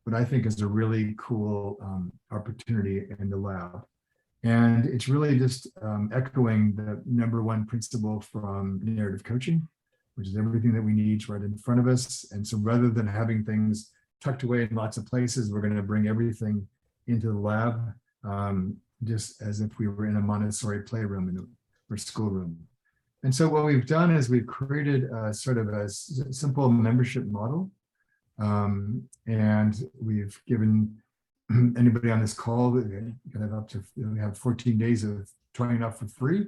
what I think is a really cool opportunity in the lab. And it's really just echoing the #1 principle from narrative coaching, which is everything that we need right in front of us. And so rather than having things tucked away in lots of places, we're going to bring everything into the lab, just as if we were in a Montessori playroom or schoolroom. And so what we've done is we've created a sort of a simple membership model. And we've given anybody on this call, we have 14 days of trying it out for free.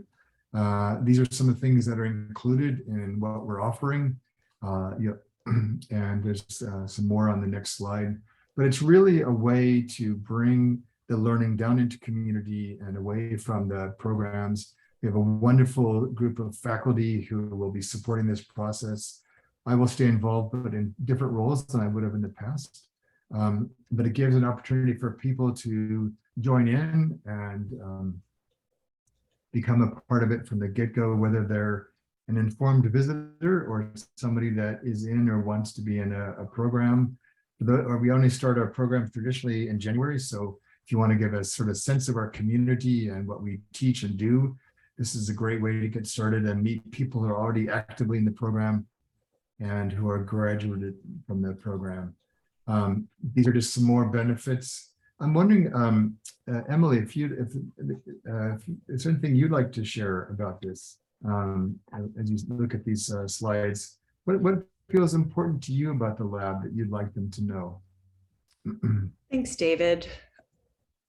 These are some of the things that are included in what we're offering. And there's some more on the next slide. But it's really a way to bring the learning down into community and away from the programs. We have a wonderful group of faculty who will be supporting this process. I will stay involved, but in different roles than I would have in the past. But it gives an opportunity for people to join in and become a part of it from the get-go, whether they're an informed visitor or somebody that is in or wants to be in a program. Or we only start our program traditionally in January. So if you want to give a sort of sense of our community and what we teach and do, this is a great way to get started and meet people who are already actively in the program and who are graduated from the program. These are just some more benefits. I'm wondering, Emily, if there's anything you'd like to share about this as you look at these slides. What feels important to you about the lab that you'd like them to know? Thanks, David.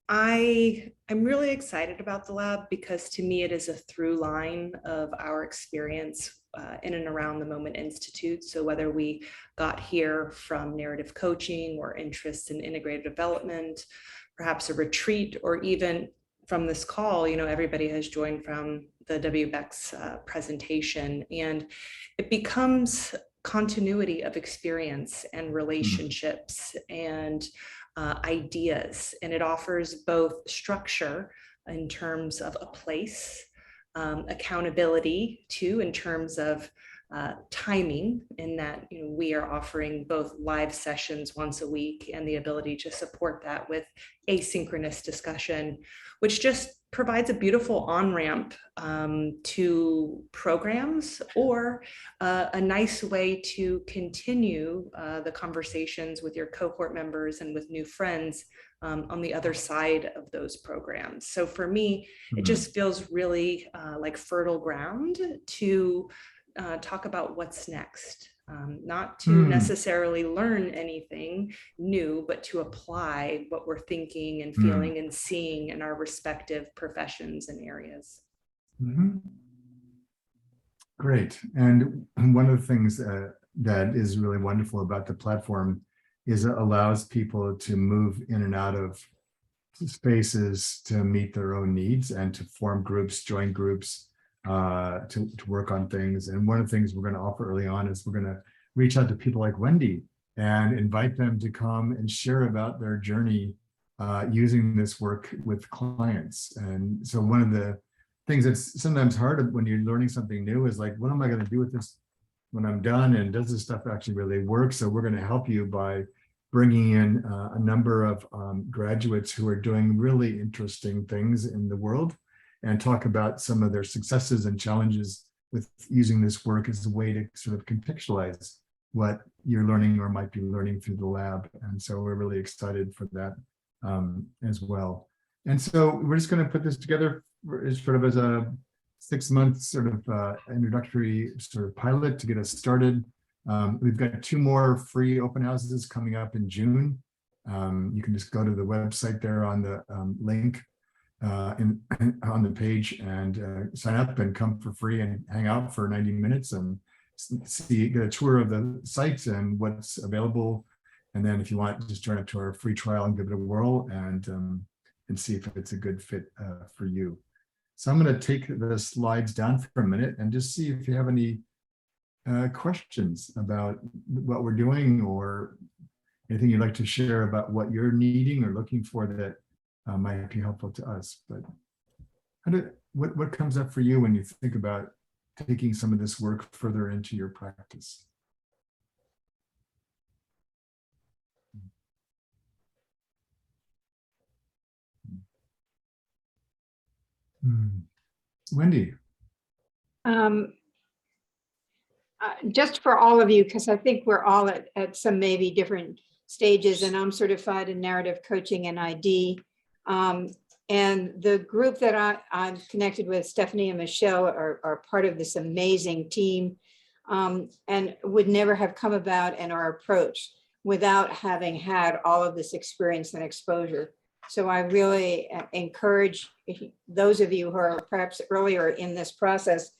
I'm really excited about the lab because to me it is a through line of our experience in and around the Moment Institute. So whether we got here from narrative coaching or interests in integrated development, perhaps a retreat, or even from this call, everybody has joined from the WBECS presentation, and it becomes continuity of experience and relationships and ideas, and it offers both structure in terms of a place, accountability too in terms of timing, in that we are offering both live sessions once a week and the ability to support that with asynchronous discussion, which just provides a beautiful on-ramp to programs, or a nice way to continue the conversations with your cohort members and with new friends on the other side of those programs. So for me, it just feels really like fertile ground to talk about what's next. Not to necessarily learn anything new, but to apply what we're thinking and feeling and seeing in our respective professions and areas. Great. And one of the things that is really wonderful about the platform is it allows people to move in and out of spaces to meet their own needs and to form groups, join groups, to work on things. And one of the things we're going to offer early on is we're going to reach out to people like Wendy and invite them to come and share about their journey using this work with clients. And so one of the things that's sometimes hard when you're learning something new is like, what am I going to do with this when I'm done? And does this stuff actually really work? So we're going to help you by bringing in a number of graduates who are doing really interesting things in the world, and talk about some of their successes and challenges with using this work as a way to sort of contextualize what you're learning or might be learning through the lab. And so we're really excited for that as well. And so we're just going to put this together sort of as a 6-month sort of introductory sort of pilot to get us started. We've got 2 more free open houses coming up in June. You can just go to the website there on the link on the page and sign up and come for free and hang out for 90 minutes and get a tour of the sites and what's available. And then if you want, just join up to our free trial and give it a whirl. And and see if it's a good fit for you. So I'm going to take the slides down for a minute and just see if you have any questions about what we're doing, or anything you'd like to share about what you're needing or looking for that might be helpful to us. But what comes up for you when you think about taking some of this work further into your practice? Wendy. Just for all of you, because I think we're all at some maybe different stages, and I'm certified in narrative coaching and ID. And the group that I'm connected with, Stephanie and Michelle, are part of this amazing team, and would never have come about in our approach without having had all of this experience and exposure. So I really encourage those of you who are perhaps earlier in this process,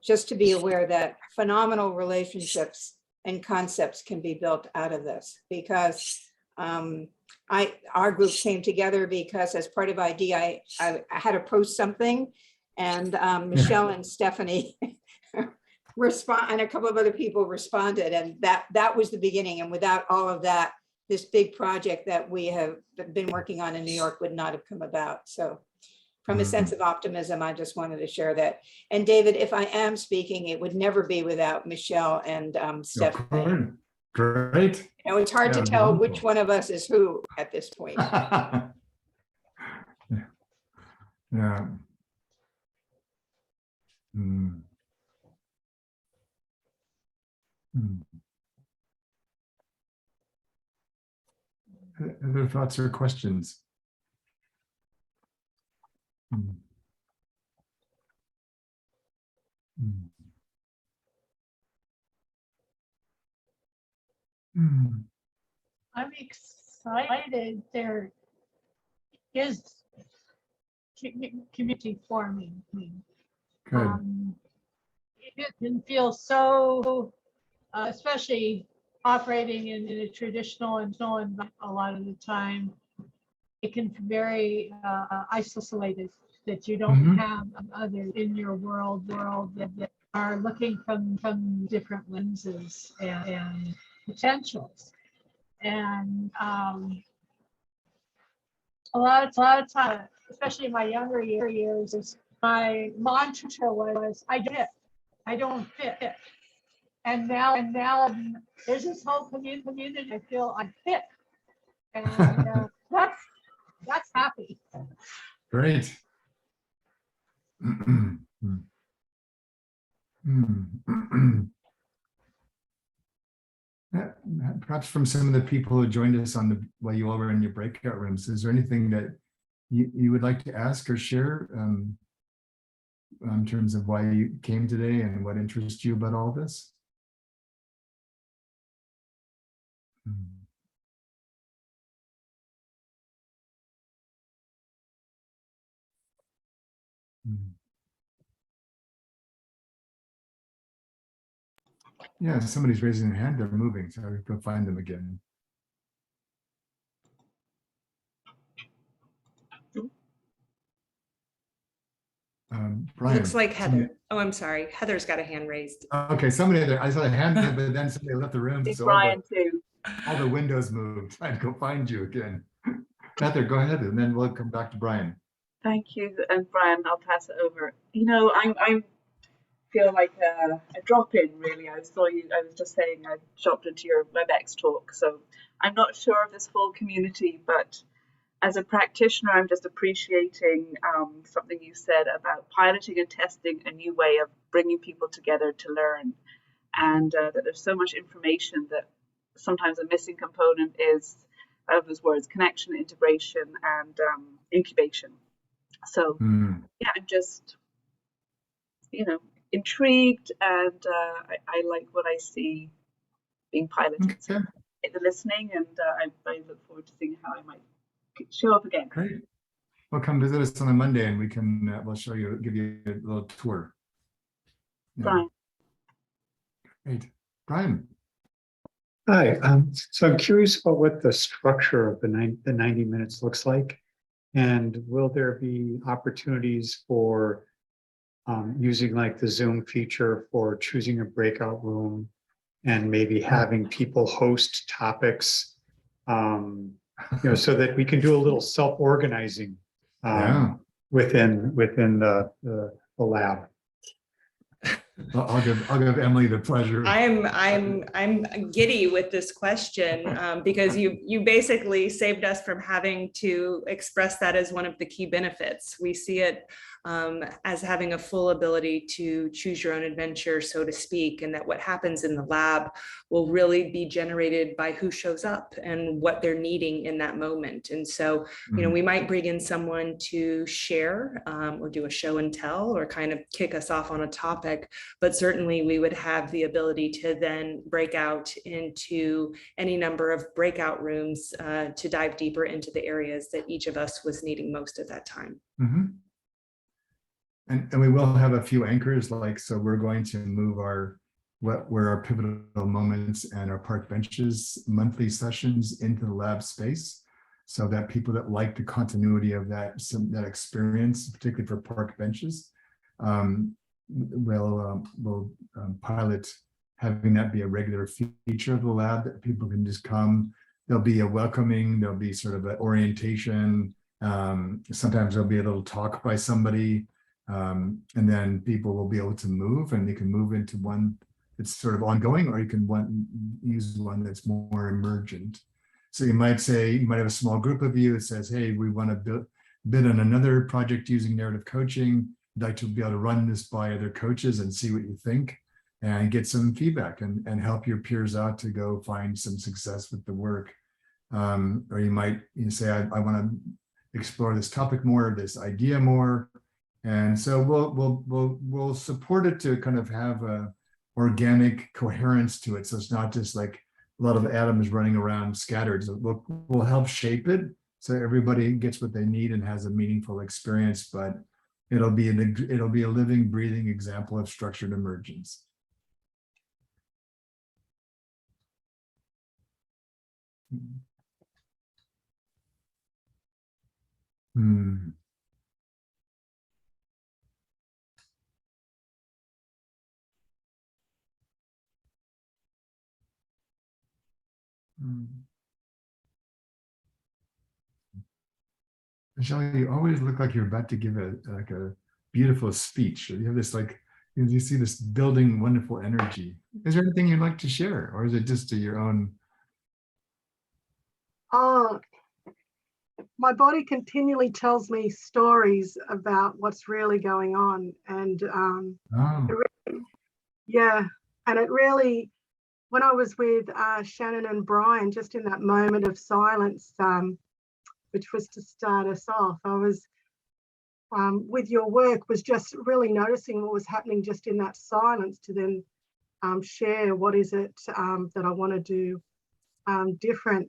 just to be aware that phenomenal relationships and concepts can be built out of this, because our group came together because as part of ID, I had to post something, and Michelle and Stephanie and a couple of other people responded, and that was the beginning. And without all of that, this big project that we have been working on in New York would not have come about. So from a sense of optimism, I just wanted to share that. And David, if I am speaking, it would never be without Michelle and Stephanie. Great. You know, it's hard to tell which one of us is who at this point. Yeah. Other thoughts or questions? I'm excited there is community forming. Good. It can feel so, especially operating in a traditional environment a lot of the time, it can be very isolated, that you don't have others in your world that are looking from different lenses and potentials. And a lot of time, especially in my younger years, my mantra was, I don't fit. And now there's this whole community. I feel I fit, and that's happy. Great. Perhaps from some of the people who joined us while you all were in your breakout rooms, is there anything that you would like to ask or share in terms of why you came today and what interests you about all this? Yeah, somebody's raising their hand, they're moving, so I'll go find them again. Brian. Looks like Heather. Oh, I'm sorry. Heather's got a hand raised. Okay, somebody there. I saw a hand, but then somebody left the room. It's So Brian too. all the windows moved. I'd go find you again. Heather, go ahead, and then we'll come back to Brian. Thank you, and Brian, I'll pass it over. You know, I feel like a drop-in, really. I was just saying I dropped into your WebEx talk, so I'm not sure of this whole community, but as a practitioner, I'm just appreciating something you said about piloting and testing a new way of bringing people together to learn, and that there's so much information that sometimes a missing component is, out of those words, connection, integration, and incubation. So yeah, I'm just, intrigued, and I like what I see being piloted. Okay. So the listening, and I look forward to seeing how I might show up again. Great. Well, come visit us on a Monday, and we can we'll show you, give you a little tour. Yeah. Brian. Great, Brian. Hi. So I'm curious about what the structure of the 90 minutes looks like. And will there be opportunities for using like the Zoom feature for choosing a breakout room and maybe having people host topics, so that we can do a little self-organizing within the lab. I'll give Emily the pleasure. I'm giddy with this question because you basically saved us from having to express that as one of the key benefits. We see it as having a full ability to choose your own adventure, so to speak, and that what happens in the lab will really be generated by who shows up and what they're needing in that moment. And so, we might bring in someone to share or do a show and tell or kind of kick us off on a topic, but certainly we would have the ability to then break out into any number of breakout rooms to dive deeper into the areas that each of us was needing most at that time. And we will have a few anchors, so we're going to move where our pivotal moments and our park benches monthly sessions into the lab space, so that people that like the continuity of that experience, particularly for park benches, will pilot having that be a regular feature of the lab, that people can just come. There'll be a welcoming, there'll be sort of an orientation. Sometimes there'll be a little talk by somebody. And then people will be able to move, and they can move into one that's sort of ongoing, or you can use one that's more emergent. So you might have a small group of you that says, hey, we want to bid on another project using narrative coaching. I'd like to be able to run this by other coaches and see what you think and get some feedback and help your peers out to go find some success with the work. Or you might say, I want to explore this topic more, this idea more. And so we'll support it to kind of have a organic coherence to it. So it's not just like a lot of atoms running around scattered. So we'll help shape it so everybody gets what they need and has a meaningful experience, but it'll be a living, breathing example of structured emergence. Michelle, you always look like you're about to give a beautiful speech. You have this you see this building wonderful energy. Is there anything you'd like to share, or is it just to your own? Oh, my body continually tells me stories about what's really going on, and it really, when I was with Shannon and Brian, just in that moment of silence, which was to start us off, I was with your work, was just really noticing what was happening just in that silence to then share what is it that I want to do different.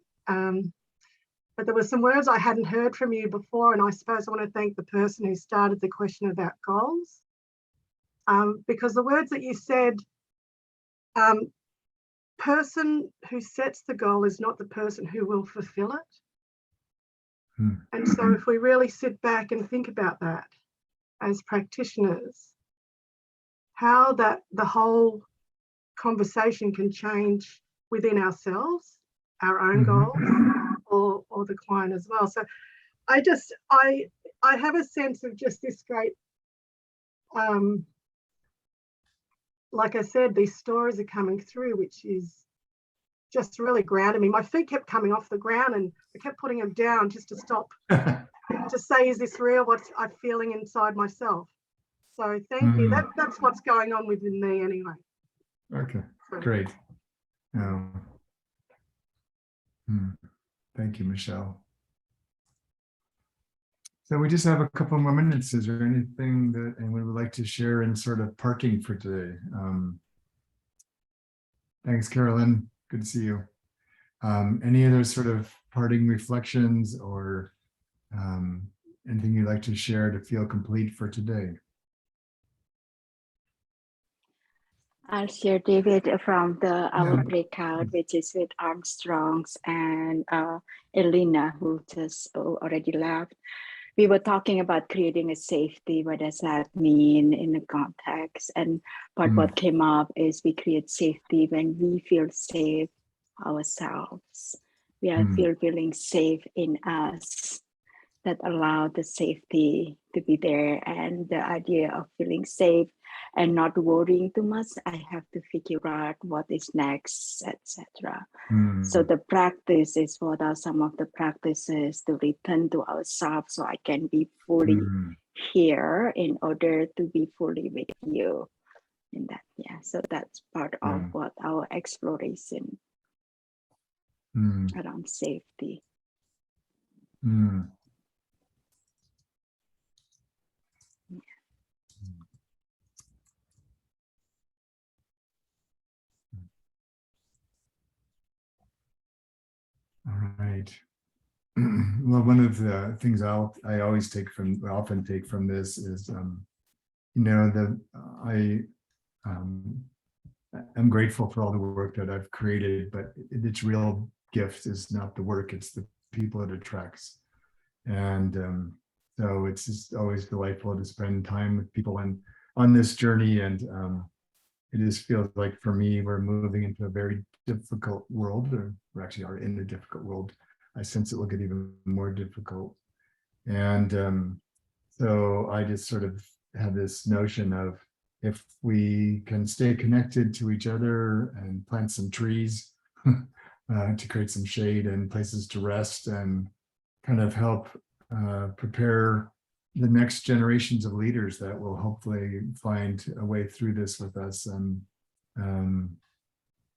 But there were some words I hadn't heard from you before, and I suppose I want to thank the person who started the question about goals, because the words that you said, person who sets the goal is not the person who will fulfill it. And so if we really sit back and think about that as practitioners, how that the whole conversation can change within ourselves, our own goals, or the client as well. So I have a sense of just this great, like I said, these stories are coming through, which is just really grounded me. My feet kept coming off the ground and I kept putting them down just to stop, to say, is this real? What I'm feeling inside myself. So thank you. That's what's going on within me anyway. Okay, great. Thank you, Michelle. So we just have a couple more minutes. Is there anything that anyone would like to share in sort of parking for today? Thanks, Carolyn. Good to see you. Any other sort of parting reflections or anything you'd like to share to feel complete for today? I'll share, David, from our breakout, which is with Armstrongs and Elena, who just already left. we were talking about creating a safety. What does that mean in the context? And but what came up is we create safety when we feel safe ourselves. We are feeling safe in us, that allow the safety to be there, and the idea of feeling safe and not worrying too much. I have to figure out what is next, etc. So the practice is, what are some of the practices to return to ourselves so I can be fully here in order to be fully with you in that. Yeah, so that's part of what our exploration around safety. All right. Well, one of the things I often take from this is, I'm grateful for all the work that I've created, but its real gift is not the work, it's the people it attracts. And so it's just always delightful to spend time with people on this journey. And it just feels like, for me, we're moving into a very difficult world, or we actually are in a difficult world. I sense it will get even more difficult. And so I just sort of have this notion of, if we can stay connected to each other and plant some trees to create some shade and places to rest, and kind of help prepare the next generations of leaders that will hopefully find a way through this with us.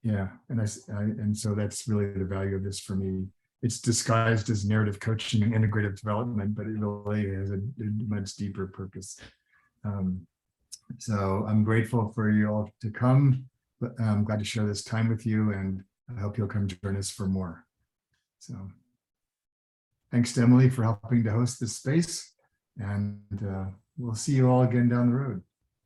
Yeah, and so that's really the value of this for me. It's disguised as narrative coaching and integrative development, but it really has a much deeper purpose. So I'm grateful for you all to come. I'm glad to share this time with you, and I hope you'll come join us for more. So thanks to Emily for helping to host this space, and we'll see you all again down the road.